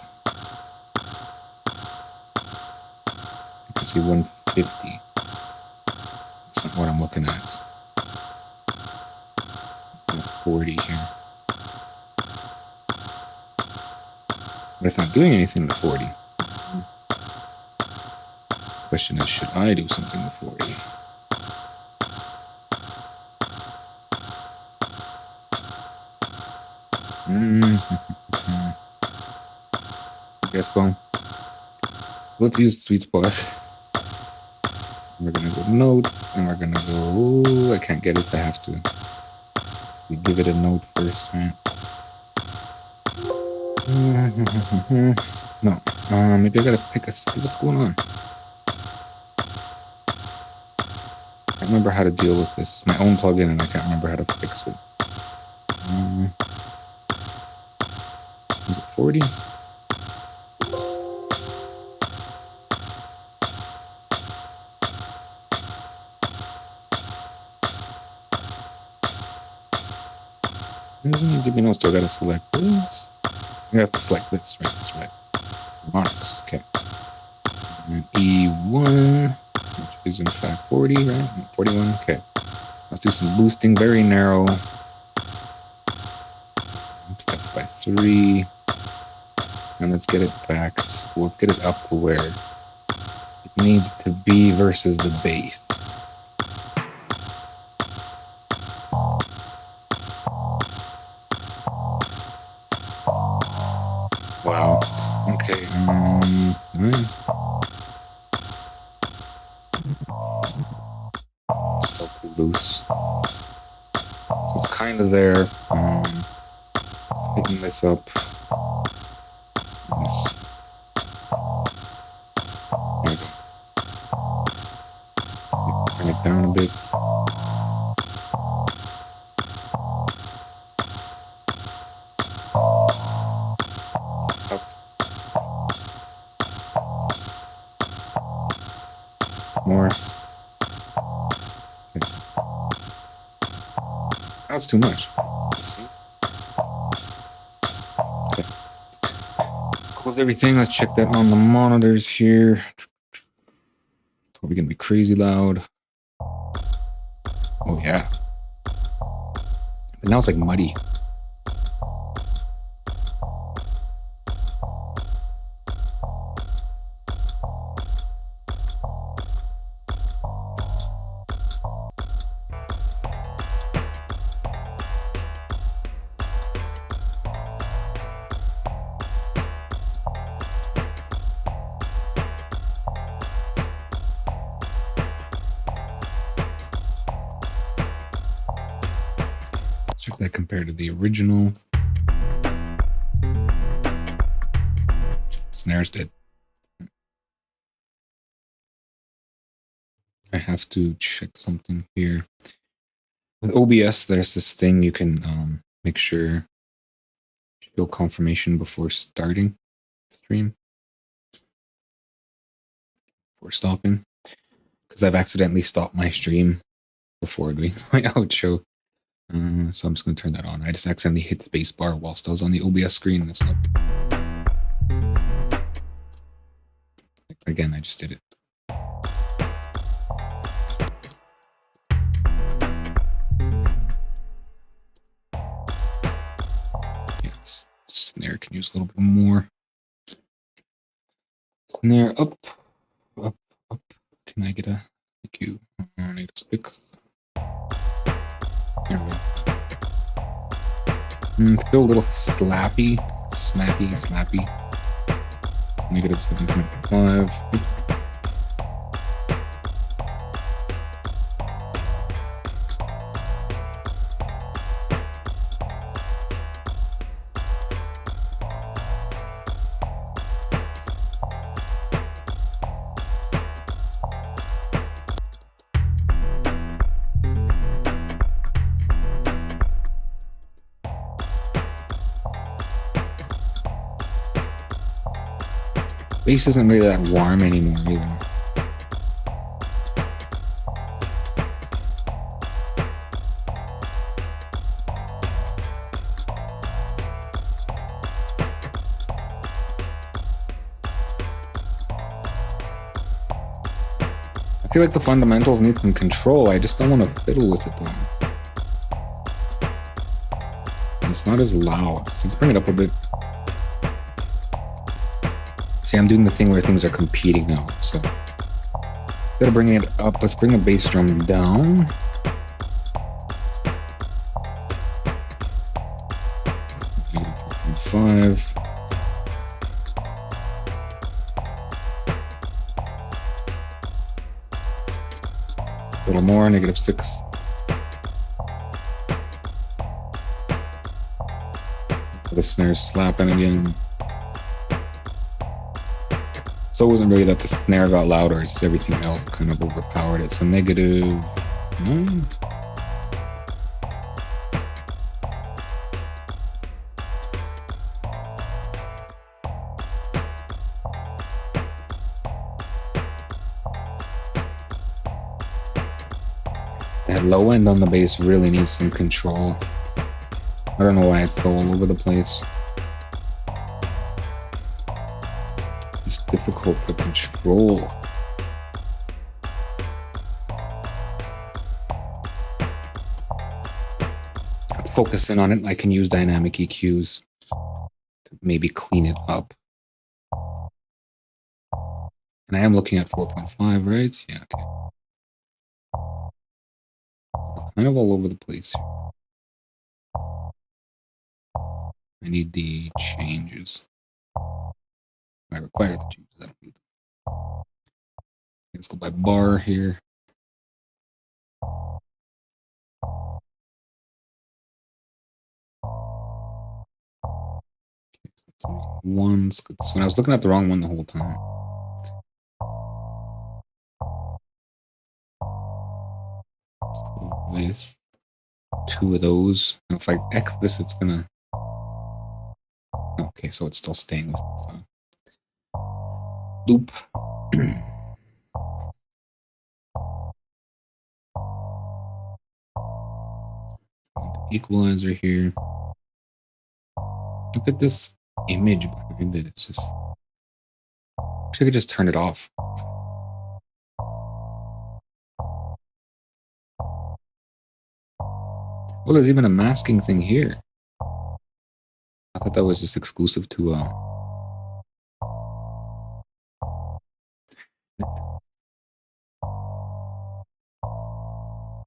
You can see 150. That's not what I'm looking at. 40 here. But it's not doing anything with 40. Question is, should I do something with 40? I guess so. Let's use the sweet spot. We're gonna go note, and we're gonna go. I can't get it. I have to. We give it a note first, right? No. Maybe I gotta pick a. See what's going on. I can't remember how to deal with this. My own plugin, and I can't remember how to fix it. Is it 40? It doesn't even give me no, still gotta select this. You have to select this, right? That's right. Marks, okay. And E1, which is in fact 40, right? 41, okay. Let's do some boosting, very narrow. Multiplied by 3. And let's get it back. We'll get it up to where it needs to be versus the base. Wow. Okay. Still too loose. So it's kind of there. Picking this up. This. There we go. Turn it down a bit. Up. More. Okay. That's too much. Okay. Close everything. Let's check that on the monitors here. It's probably gonna be crazy loud. Oh yeah. But now it's like muddy. Check that compared to the original. Snare's dead. I have to check something here. With OBS, there's this thing you can make sure show confirmation before starting the stream. Before stopping. Because I've accidentally stopped my stream before doing my outro. So I'm just going to turn that on. I just accidentally hit the space bar whilst I was on the OBS screen, and it's not. Again, I just did it. Yes, snare can use a little bit more. Snare up, up, up. Can I get a thank you? I need a stick. There we go. Still a little slappy. Slappy. Negative 7.5. Base isn't really that warm anymore either. I feel like the fundamentals need some control. I just don't want to fiddle with it though. It's not as loud. So let's bring it up a bit. See, I'm doing the thing where things are competing now. So instead of bringing it up, let's bring the bass drum down. -4.5. A little more, -6. The snare's slapping again. So it wasn't really that the snare got louder, it's everything else kind of overpowered it. So -9. That low end on the bass really needs some control. I don't know why it's so all over the place. It's difficult to control. To focus in on it, I can use dynamic EQs to maybe clean it up. And I am looking at 4.5, right? Yeah, okay. Kind of all over the place here. I need the changes. I require the changes. I don't need them. Let's go by bar here. Okay, so that's one. Let's go this one. I was looking at the wrong one the whole time. So with 2 of those. Now if I X this, it's gonna. Okay, so it's still staying with it. Loop. Equalizer here. Look at this image behind it. It's just. Actually, I could just turn it off. Well, there's even a masking thing here. I thought that was just exclusive to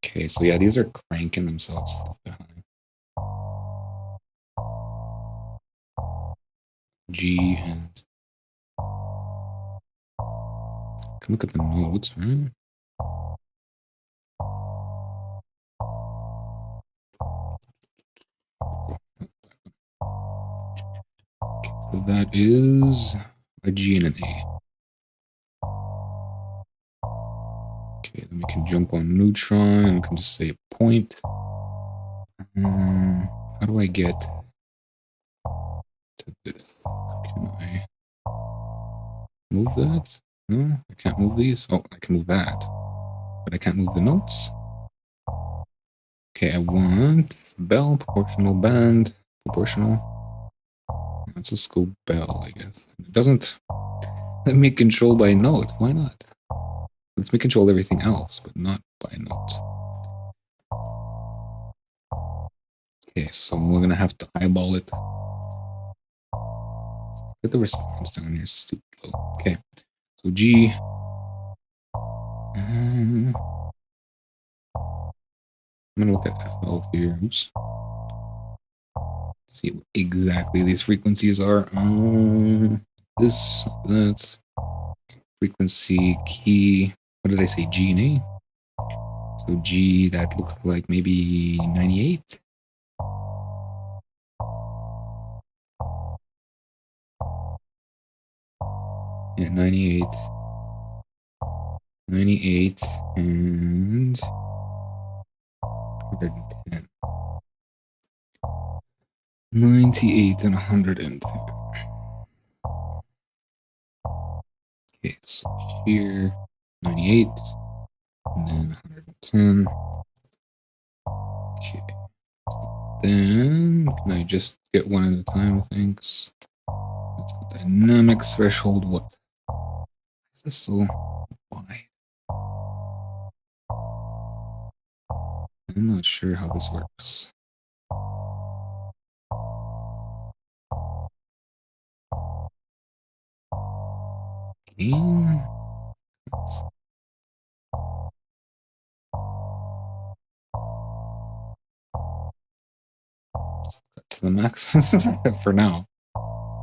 Okay, so yeah, these are cranking themselves behind. G and can look at the notes, right? Okay, so that is a G and an A. Okay, then we can jump on Neutron and we can just say point. How do I get to this? Can I move that? No, I can't move these. Oh, I can move that, but I can't move the notes. Okay, I want bell, proportional band, proportional. Let's just go bell, I guess. It doesn't let me control by note. Why not? Let's me control everything else, but not by note. Okay, so we're gonna have to eyeball it. Get the response down here, stupid low. Okay, so G. I'm gonna look at FL here. Oops. see what exactly these frequencies are. That's frequency key. What did I say? G and A? So G, that looks like maybe 98. Yeah, 98. 98 and 110. 98 and 110. Okay, so here 98 and then 110. Okay. Then can I just get one at a time? Thanks. Let's go dynamic threshold. What is this so wide? I'm not sure how this works. Gain. Let's cut to the max for now.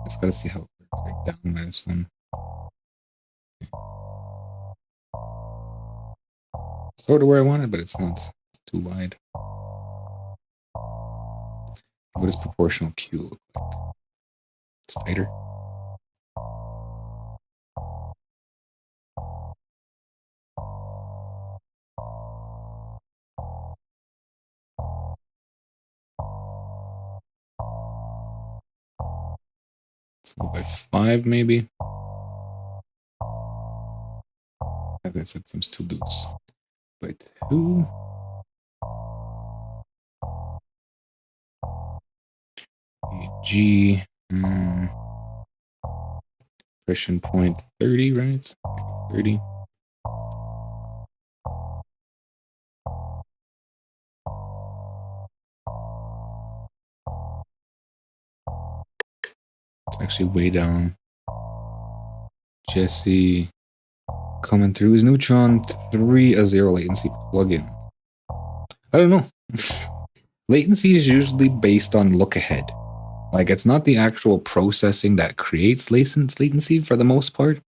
Just gotta see how it works. Right down by this one. Sort of where I want it, but it's not. It's too wide. What does proportional Q look like? It's tighter. Let's go by 5 maybe. I think that seems too loose. By 2. G. Pressure point 30, right? 30. It's actually way down. Jesse coming through is Neutron 3, a 0 latency plugin. I don't know. Latency is usually based on look ahead. Like, it's not the actual processing that creates latency for the most part.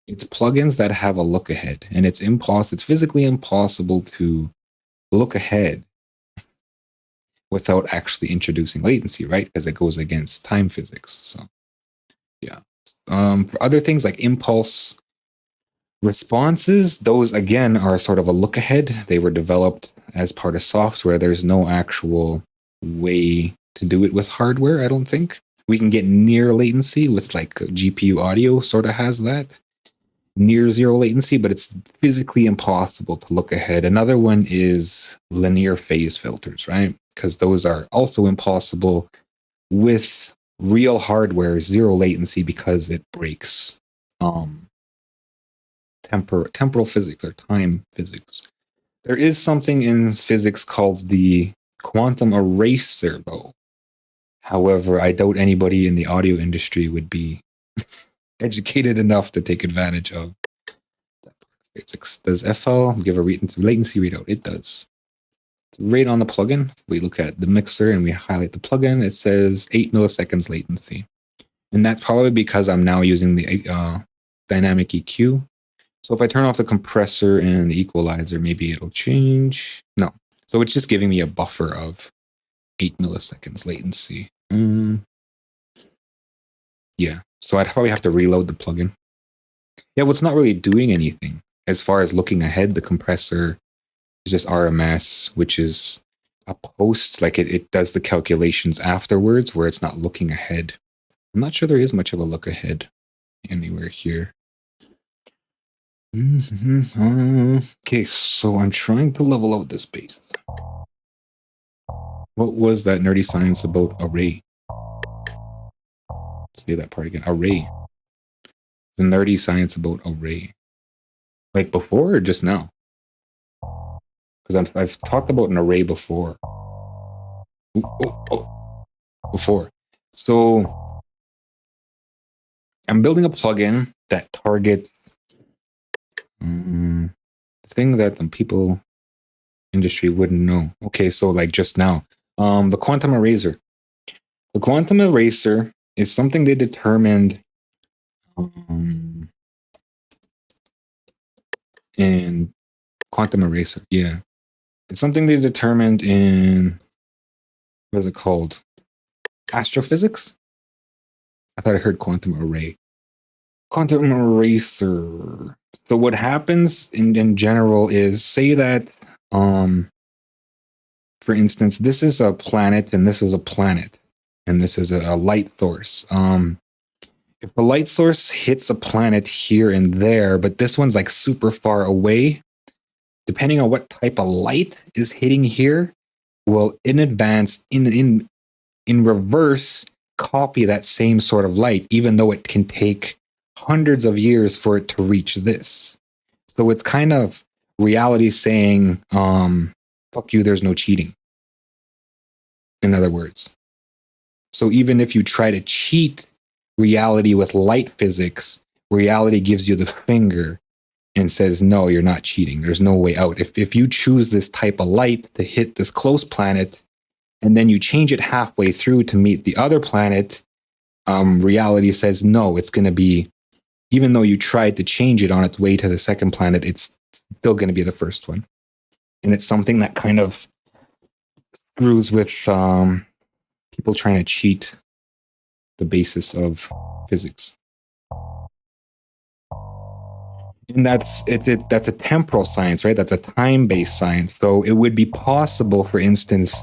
It's plugins that have a look ahead, and it's physically impossible to look ahead without actually introducing latency, right? Because it goes against time physics. So, yeah. For other things like impulse responses, those again are sort of a look ahead. They were developed as part of software. There's no actual way to do it with hardware, I don't think. We can get near latency with like GPU audio, sort of has that near zero latency, but it's physically impossible to look ahead. Another one is linear phase filters, right? Because those are also impossible with real hardware, zero latency, because it breaks temporal physics or time physics. There is something in physics called the quantum eraser, though. However, I doubt anybody in the audio industry would be educated enough to take advantage of that part of physics. Does FL give a latency readout? It does. Right on the plugin, we look at the mixer and we highlight the plugin. It says 8 milliseconds latency. And that's probably because I'm now using the dynamic EQ. So if I turn off the compressor and the equalizer, maybe it'll change. No. So it's just giving me a buffer of 8 milliseconds latency. Yeah. So I'd probably have to reload the plugin. Yeah, well, it's not really doing anything. As far as looking ahead, the compressor is just RMS, which is a post. Like it does the calculations afterwards where it's not looking ahead. I'm not sure there is much of a look ahead anywhere here. Okay, so I'm trying to level out this bass. What was that nerdy science about array? Say that part again. Array. The nerdy science about array. Like before or just now? Because I've talked about an array before. Before. So I'm building a plugin that targets the thing that the people industry wouldn't know. Okay, so like just now, the quantum eraser. The quantum eraser is something they determined in quantum eraser. Yeah. It's something they determined in, what is it called? Astrophysics? I thought I heard quantum array. Quantum eraser. So what happens in general is, say that, for instance, this is a planet and this is a planet and this is a light source. If the light source hits a planet here and there, but this one's like super far away, depending on what type of light is hitting here, will in advance, in reverse, copy that same sort of light, even though it can take hundreds of years for it to reach this. So it's kind of reality saying, fuck you, there's no cheating. In other words. So even if you try to cheat reality with light physics, reality gives you the finger and says, no, you're not cheating. There's no way out. If you choose this type of light to hit this close planet, and then you change it halfway through to meet the other planet, reality says, no, it's going to be, even though you tried to change it on its way to the second planet, it's still going to be the first one. And it's something that kind of screws with people trying to cheat the basis of physics. And that's a temporal science, right? That's a time-based science. So it would be possible, for instance,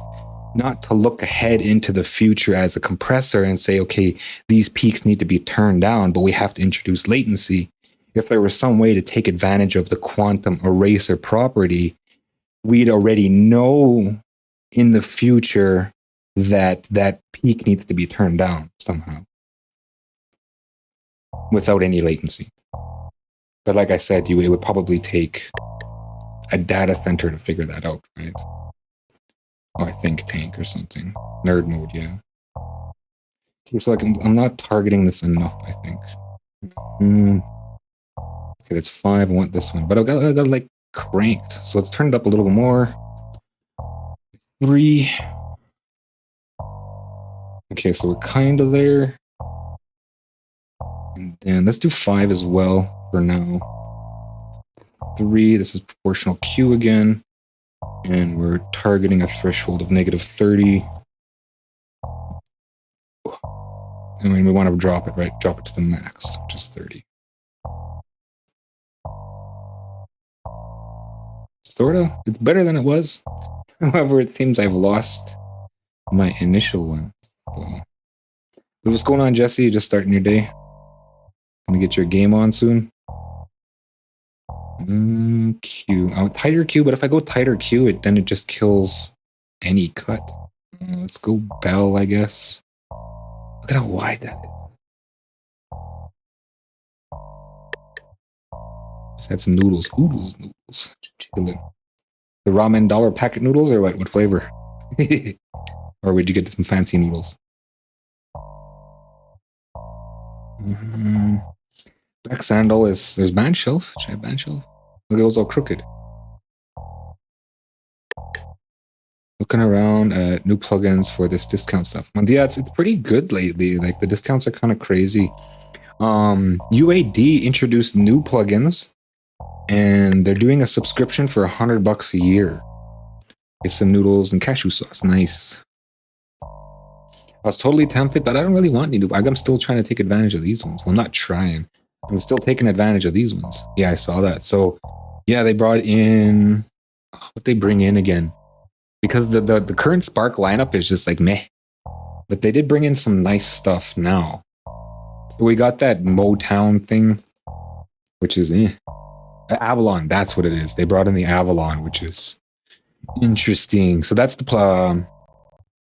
not to look ahead into the future as a compressor and say, okay, these peaks need to be turned down, but we have to introduce latency. If there was some way to take advantage of the quantum eraser property, we'd already know in the future that that peak needs to be turned down somehow without any latency. But like I said, it would probably take a data center to figure that out, right? Or a think tank or something. Nerd mode, yeah. Okay, so like I'm not targeting this enough, I think. Okay, that's 5. I want this one. But I got like cranked. So let's turn it up a little bit more. 3. Okay, so we're kind of there. And then let's do 5 as well for now. 3, this is proportional Q again. And we're targeting a threshold of -30. And then we want to drop it, right? Drop it to the max, which is 30. Sorta. It's better than it was. However, it seems I've lost my initial one. So. What's going on, Jesse? You just starting your day? Gonna get your game on soon? Q. Tighter Q, but if I go tighter Q, then it just kills any cut. Let's go Bell, I guess. Look at how wide that is. Just had some noodles. Noodles. Chilling. The ramen dollar packet noodles, or what flavor? Or would you get some fancy noodles? Back sandal is, there's band shelf. Should I have band shelf? Look at those all crooked. Looking around at new plugins for this discount stuff. And yeah, it's pretty good lately. Like the discounts are kind of crazy. UAD introduced new plugins, and they're doing a subscription for $100 a year. Get some noodles and cashew sauce. Nice. I was totally tempted, but I don't really want any new. I'm still trying to take advantage of these ones. Well, I'm not trying. I'm still taking advantage of these ones. Yeah, I saw that. So, yeah, they brought in... What they bring in again? Because the current Spark lineup is just like meh. But they did bring in some nice stuff now. So we got that Motown thing, which is Avalon. That's what it is. They brought in the Avalon, which is interesting. So that's the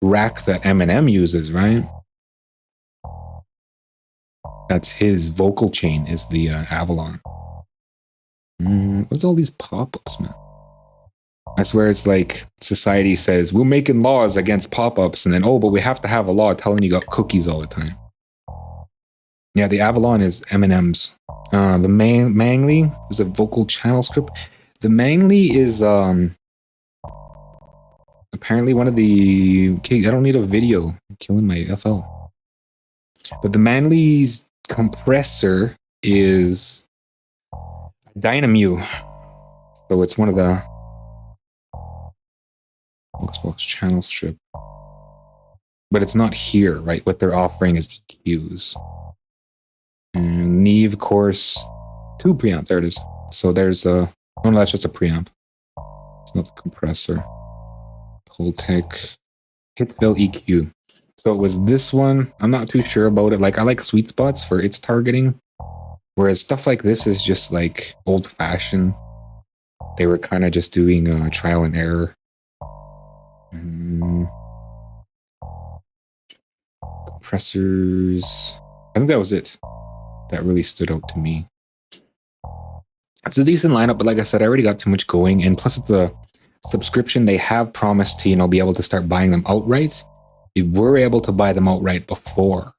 rack that Eminem uses, right? That's his vocal chain, is the Avalon. What's all these pop-ups, man? I swear it's like society says, we're making laws against pop-ups, and then, oh, but we have to have a law telling you got cookies all the time. Yeah, the Avalon is Eminem's. The Mangly is a vocal channel script. The Mangly is Apparently one of the... Okay, I don't need a video. I'm killing my FL. But the Manly's compressor is Dynamu. So it's one of the Xbox channel strip. But it's not here, right? What they're offering is EQs. And Neve, of course, 2 preamp. There it is. So there's a... Oh, no, that's just a preamp. It's not the compressor. Pultec. Hitville EQ. So it was this one. I'm not too sure about it. Like, I like sweet spots for its targeting. Whereas stuff like this is just like old-fashioned. They were kind of just doing trial and error. Compressors. I think that was it. That really stood out to me. It's a decent lineup, but like I said, I already got too much going. And plus it's a subscription. They have promised to, you know, be able to start buying them outright. We were able to buy them outright before.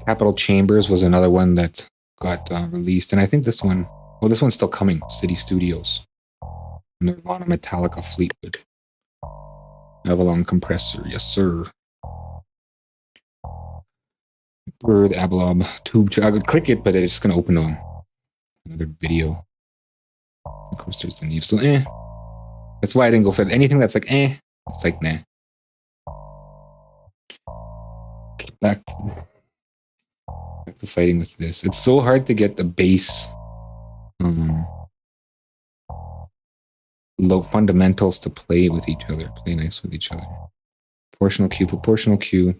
Capital Chambers was another one that got released. And I think this one, well, this one's still coming. City Studios. Nirvana Metallica Fleetwood. Avalon Compressor, yes sir. Or the Ablob tube. I could click it, but it's just going to open another video. Of course, there's the Neve. So, that's why I didn't go for anything that's like, it's like, nah. Back to fighting with this. It's so hard to get the base low fundamentals to play with each other, play nice with each other. Proportional Q.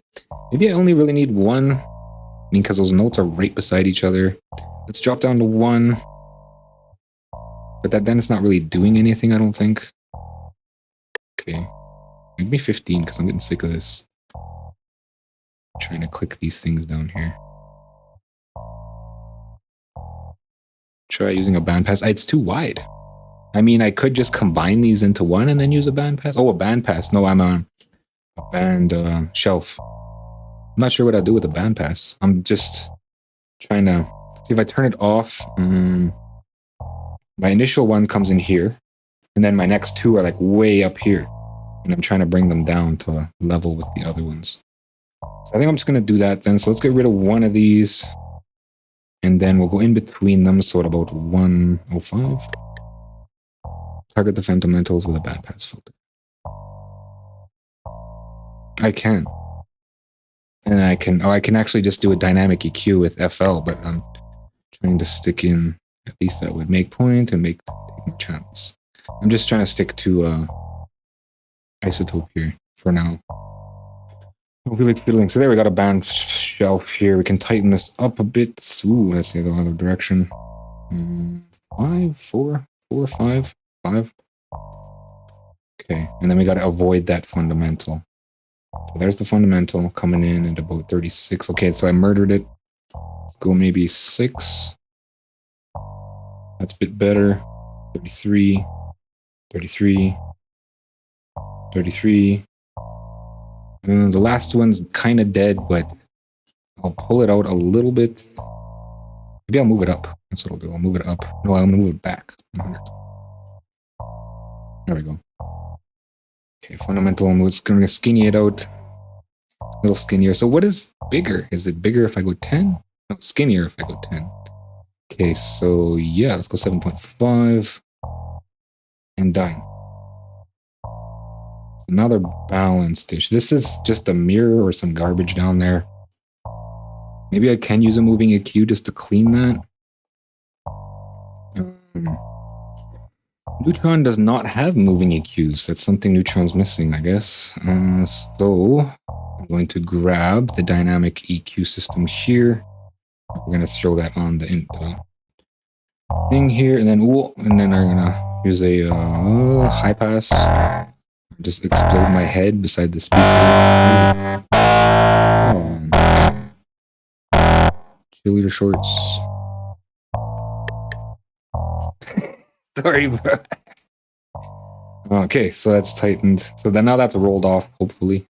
Maybe I only really need one. I mean, because those notes are right beside each other. Let's drop down to 1. But then it's not really doing anything, I don't think. Okay. Maybe 15, because I'm getting sick of this. I'm trying to click these things down here. Try using a bandpass. It's too wide. I mean, I could just combine these into one and then use a bandpass. Oh, a bandpass. No, I'm on a band shelf. I'm not sure what I'll do with a bandpass. I'm just trying to see if I turn it off. My initial one comes in here, and then my next 2 are like way up here. And I'm trying to bring them down to level with the other ones. So I think I'm just going to do that then. So let's get rid of one of these. And then we'll go in between them. So at about 105. Target the fundamentals with a bandpass filter. I can. And I can actually just do a dynamic EQ with FL, but I'm trying to stick in, at least that would make point and take more channels. I'm just trying to stick to isotope here for now. I feel like fiddling. So there we got a band shelf here. We can tighten this up a bit. Ooh, let's see the other direction. 5, 4, 4, 5, 5. Okay, and then we got to avoid that fundamental. So there's the fundamental coming in at about 36. Okay, so I murdered it. Let's go maybe 6. That's a bit better. 33, 33, 33. And the last one's kind of dead, but I'll pull it out a little bit. Maybe I'll move it up. That's what I'll do. I'll move it up. No, I'm going to move it back. There we go. Okay, fundamental. I'm just going to skinny it out. A little skinnier. So what is bigger? Is it bigger if I go 10? No, skinnier if I go 10. Okay, so yeah, let's go 7.5. And done. Now they're balanced-ish. This is just a mirror or some garbage down there. Maybe I can use a moving EQ just to clean that. Neutron does not have moving EQs. That's something Neutron's missing, I guess. So I'm going to grab the dynamic EQ system here. We're going to throw that on the thing here, and then I'm going to use a high pass. Just explode my head beside the speaker. Cheerleader shorts. Sorry, bro. Okay, so that's tightened. So then now that's rolled off, hopefully.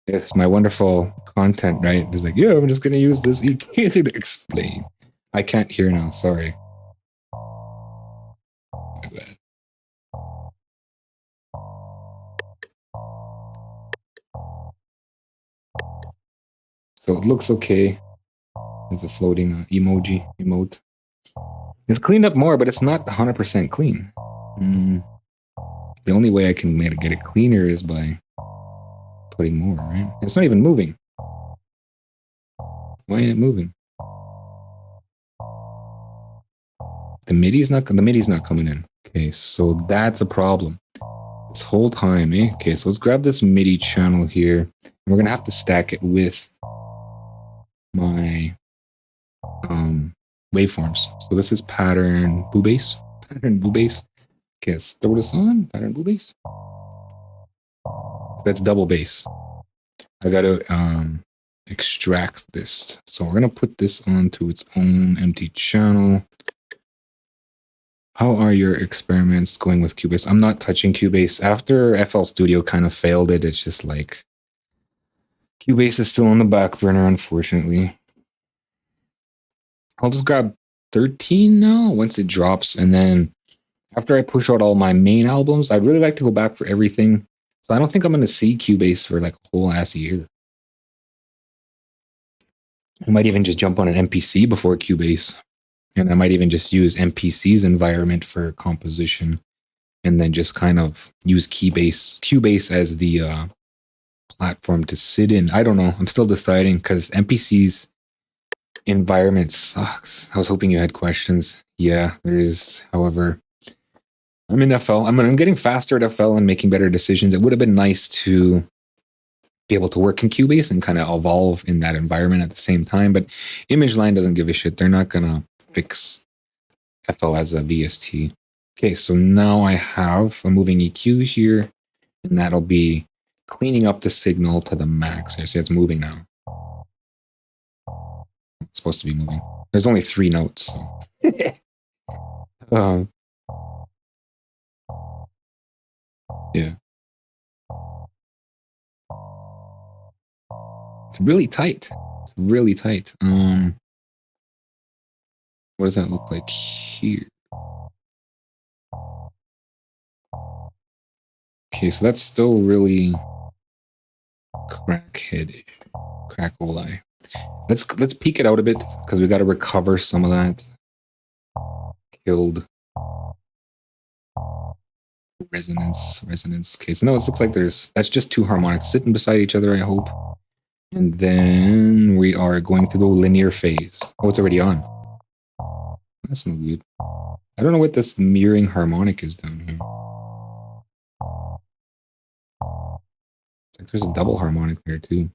It's my wonderful content, right? It's like, yeah, I'm just going to use this EQ to explain. I can't hear now, sorry. bad. So it looks okay. There's a floating emote. It's cleaned up more, but it's not 100% clean. The only way I can get it cleaner is by putting more, right? It's not even moving. Why ain't it moving? The MIDI's not coming in. Okay, so that's a problem. This whole time, eh? Okay, so let's grab this MIDI channel here. And we're gonna have to stack it with my waveforms. So this is pattern boo bass. Pattern boo bass. Okay, let's throw this on. Pattern boo bass. So that's double bass. I gotta extract this. So we're gonna put this onto its own empty channel. How are your experiments going with Cubase? I'm not touching Cubase. After FL Studio kind of failed it, it's just like Cubase is still on the back burner, unfortunately. I'll just grab 13 now once it drops, and then after I push out all my main albums, I'd really like to go back for everything. So I don't think I'm going to see Cubase for like a whole ass year. I might even just jump on an MPC before Cubase. And I might even just use MPC's environment for composition, and then just kind of use Cubase as the platform to sit in. I don't know. I'm still deciding because MPC's environment sucks. I was hoping you had questions. Yeah, there is. However, I'm in FL. I'm getting faster at FL and making better decisions. It would have been nice to be able to work in Cubase and kind of evolve in that environment at the same time. But ImageLine doesn't give a shit. They're not going to fix FL as a VST. Okay, so now I have a moving EQ here, and that'll be cleaning up the signal to the max. I see it's moving now. It's supposed to be moving. There's only 3 notes. So. Yeah. It's really tight. It's really tight. What does that look like here? Okay, so that's still really crackheadish. Crackoli. Let's peek it out a bit because we got to recover some of that killed resonance. Okay, so now it looks like that's just 2 harmonics sitting beside each other, I hope. And then we are going to go linear phase. Oh, it's already on. That's no good. I don't know what this mirroring harmonic is down here. Like there's a double harmonic there too.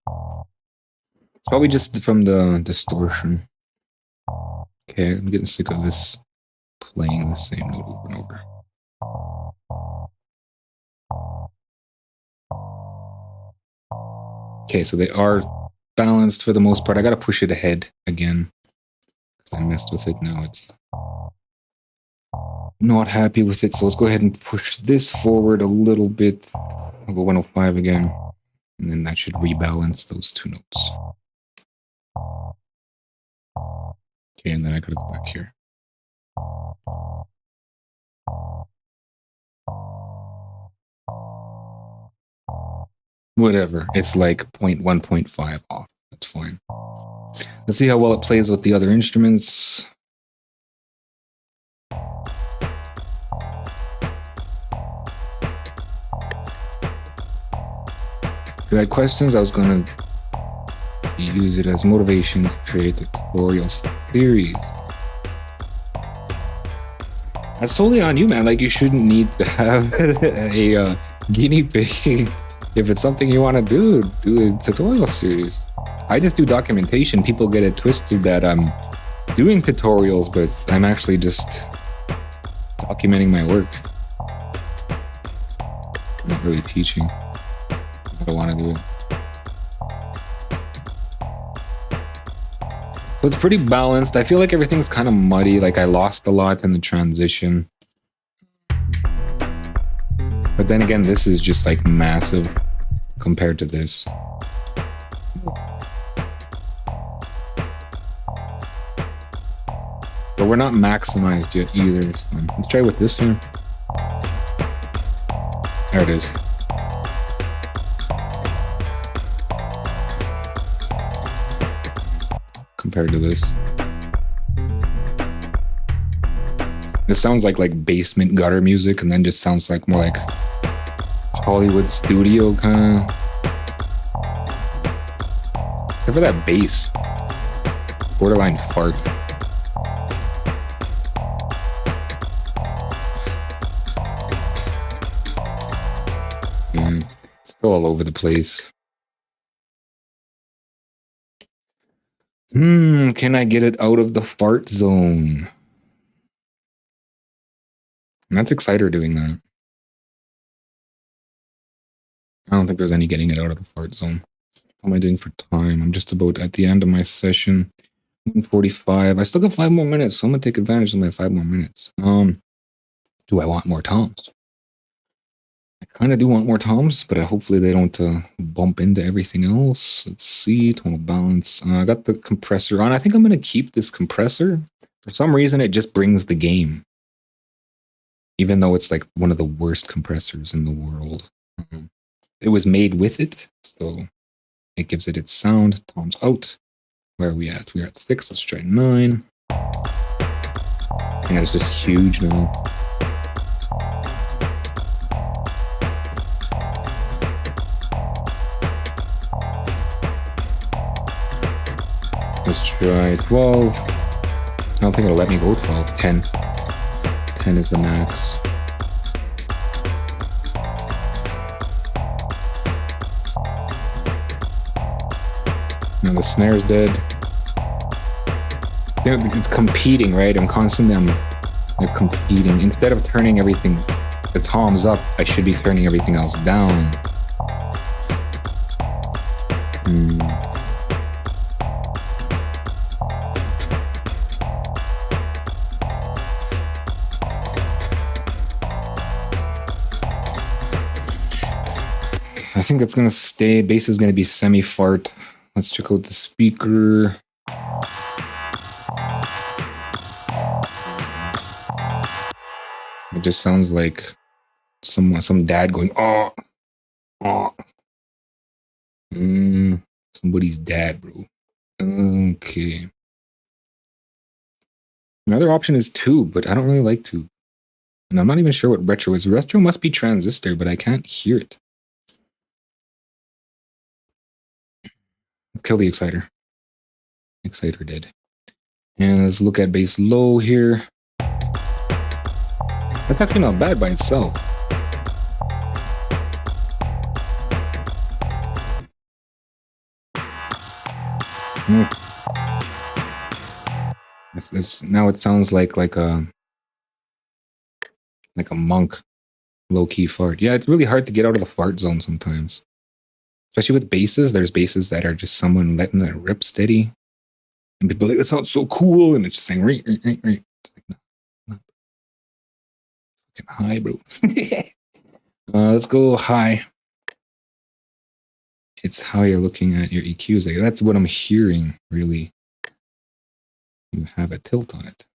It's probably just from the distortion. Okay, I'm getting sick of this playing the same note over and over. Okay, so they are balanced for the most part. I gotta push it ahead again because I messed with it. Now it's not happy with it. So let's go ahead and push this forward a little bit. I'll go 105 again, and then that should rebalance those 2 notes. Okay, and then I gotta go back here. Whatever. It's like 0.1, 0.5 off. That's fine. Let's see how well it plays with the other instruments. If you had questions, I was going to use it as motivation to create a tutorial series. That's totally on you, man. Like, you shouldn't need to have a guinea pig. If it's something you want to do a tutorial series. I just do documentation. People get it twisted that I'm doing tutorials, but I'm actually just documenting my work. I'm not really teaching. I don't want to do it. So it's pretty balanced. I feel like everything's kind of muddy. Like I lost a lot in the transition. But then again, this is just like massive compared to this. But we're not maximized yet either. So let's try with this here. There it is. Compared to this. This sounds like basement gutter music, and then just sounds like more like Hollywood studio kind of. Except for that bass. Borderline fart. It's still all over the place. Can I get it out of the fart zone? And that's Exciter doing that. I don't think there's any getting it out of the fart zone. What am I doing for time? I'm just about at the end of my session. 1:45. I still got 5 more minutes, so I'm gonna take advantage of my 5 more minutes. Do I want more toms? I kind of do want more toms, but hopefully they don't bump into everything else. Let's see, tonal balance. I got the compressor on. I think I'm gonna keep this compressor. For some reason, it just brings the game. Even though it's like one of the worst compressors in the world. It was made with it, so it gives it its sound. Toms out. Where are we at? We're at 6. Let's try 9. And it's just huge now. Let's try 12. I don't think it'll let me go 12. 10. 10 is the max. Now the snare's dead. It's competing, right? They're competing. Instead of turning everything, the toms up, I should be turning everything else down. I think it's gonna stay. Bass is gonna be semi-fart. Let's check out the speaker. It just sounds like some dad going, oh. Somebody's dad, bro. Okay. Another option is tube, but I don't really like tube. And I'm not even sure what retro is. Retro must be transistor, but I can't hear it. Kill the exciter. Exciter dead. And let's look at bass low here. That's actually not bad by itself. Now it sounds like a monk low-key fart. Yeah, it's really hard to get out of the fart zone sometimes. Especially with basses. There's basses that are just someone letting it rip steady. And people are like, that sounds so cool. And it's just saying, right. It's like, no. Fucking high, bro. Let's go high. It's how you're looking at your EQs. Like, that's what I'm hearing, really. You have a tilt on it.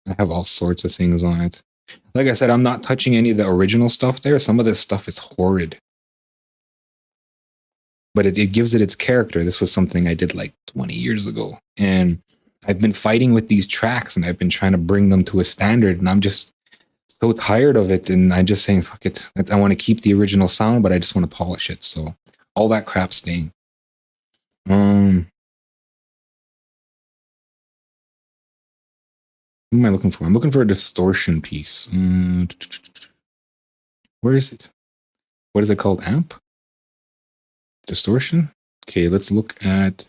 I have all sorts of things on it. Like I said, I'm not touching any of the original stuff there. Some of this stuff is horrid. But it gives it its character. This was something I did like 20 years ago. And I've been fighting with these tracks and I've been trying to bring them to a standard. And I'm just so tired of it. And I'm just saying, fuck it. I want to keep the original sound, but I just want to polish it. So all that crap's staying. What am I looking for? I'm looking for a distortion piece. Where is it? What is it called? Amp? Distortion? Okay, let's look at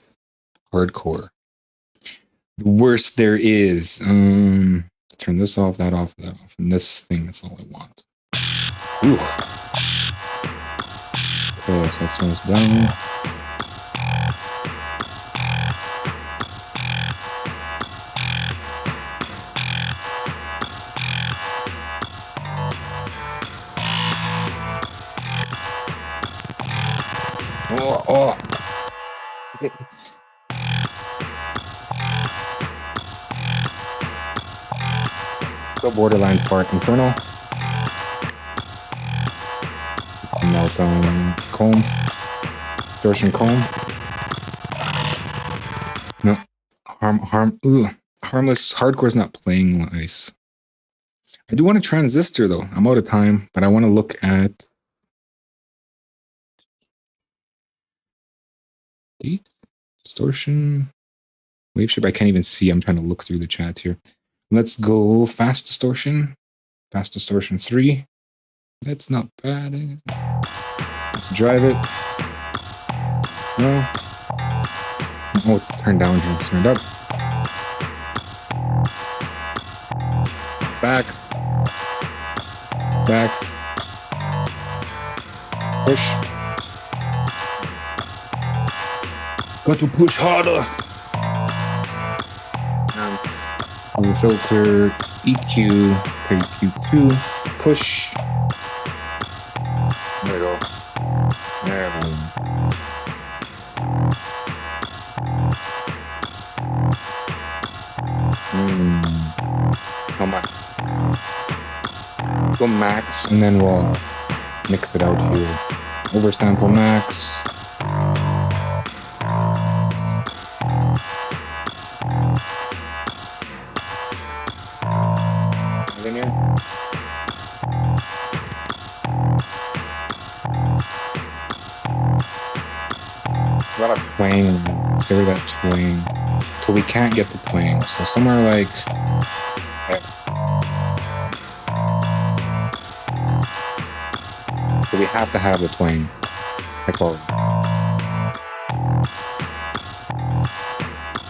hardcore. The worst there is. Turn this off, that off, that off. And this thing, that's all I want. Ooh. Okay, so let's turn this down. Oh. So borderline fart inferno. that comb, distortion comb. No, harmless hardcore is not playing nice. I do want a transistor though. I'm out of time, but I want to look at distortion, wave shape. I can't even see. I'm trying to look through the chat here. Let's go fast distortion. Fast distortion 3. That's not bad. Let's drive it. No. Oh, it's turned down here. It's turned up. Back. Back. Push. Got to push harder. And filter EQ, EQ2, push. There we go. There we go. Come on. Go max, and then we'll mix it out here. Oversample max. Linear. A lot of twang. Stay with that twang. So we can't get the twang. So somewhere like. So we have to have the twang.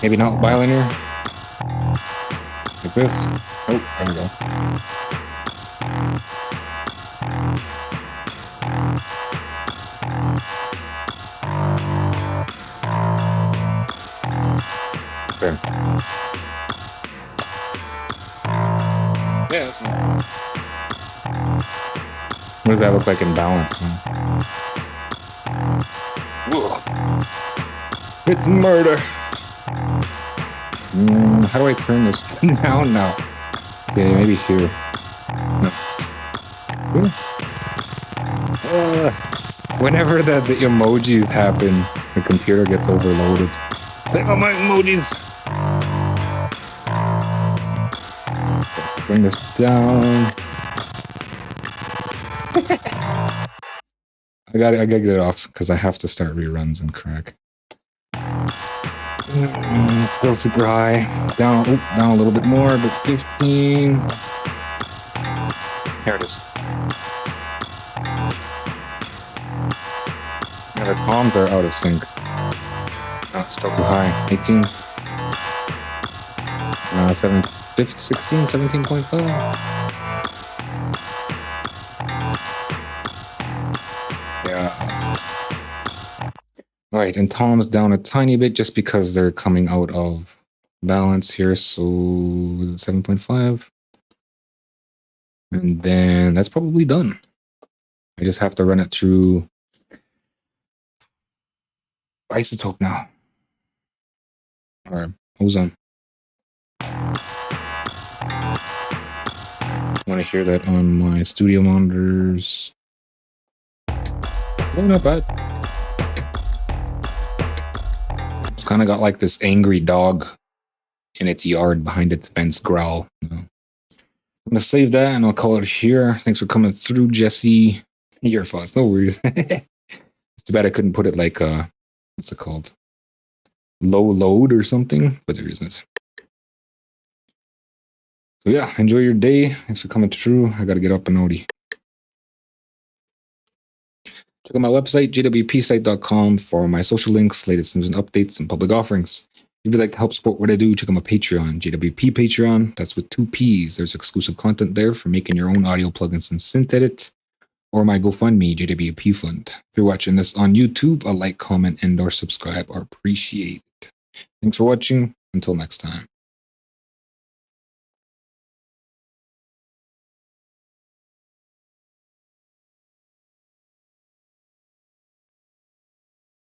Maybe not bilinear. Like this. Oh, there we go. There. Yeah, that's nice. What does that look like in balance? Whoa. It's murder. How do I turn this down now? Okay, maybe here. No. Whenever the emojis happen, the computer gets overloaded. Take all my emojis. Bring this down. I gotta get it off because I have to start reruns and crack. Still super high. Down a little bit more, but 15. There it is. Yeah, the palms are out of sync. No, it's still too high. 18. 16, 17.5. Yeah. All right, and toms down a tiny bit just because they're coming out of balance here. So 7.5. And then that's probably done. I just have to run it through isotope now. All right, ozone. I want to hear that on my studio monitors. Oh, not bad. It's kind of got like this angry dog in its yard behind its fence growl. I'm going to save that and I'll call it here. Thanks for coming through, Jesse. Your thoughts, no worries. It's too bad I couldn't put it like, what's it called? Low load or something, but there isn't. So yeah, enjoy your day. Thanks for coming through. I got to get up and outie. Check out my website, jwpsite.com, for my social links, latest news and updates, and public offerings. If you'd like to help support what I do, check out my Patreon, JWP Patreon. That's with 2 P's. There's exclusive content there for making your own audio plugins and synth edit. Or my GoFundMe, JWP Fund. If you're watching this on YouTube, a like, comment, and/or subscribe are appreciated. Thanks for watching. Until next time.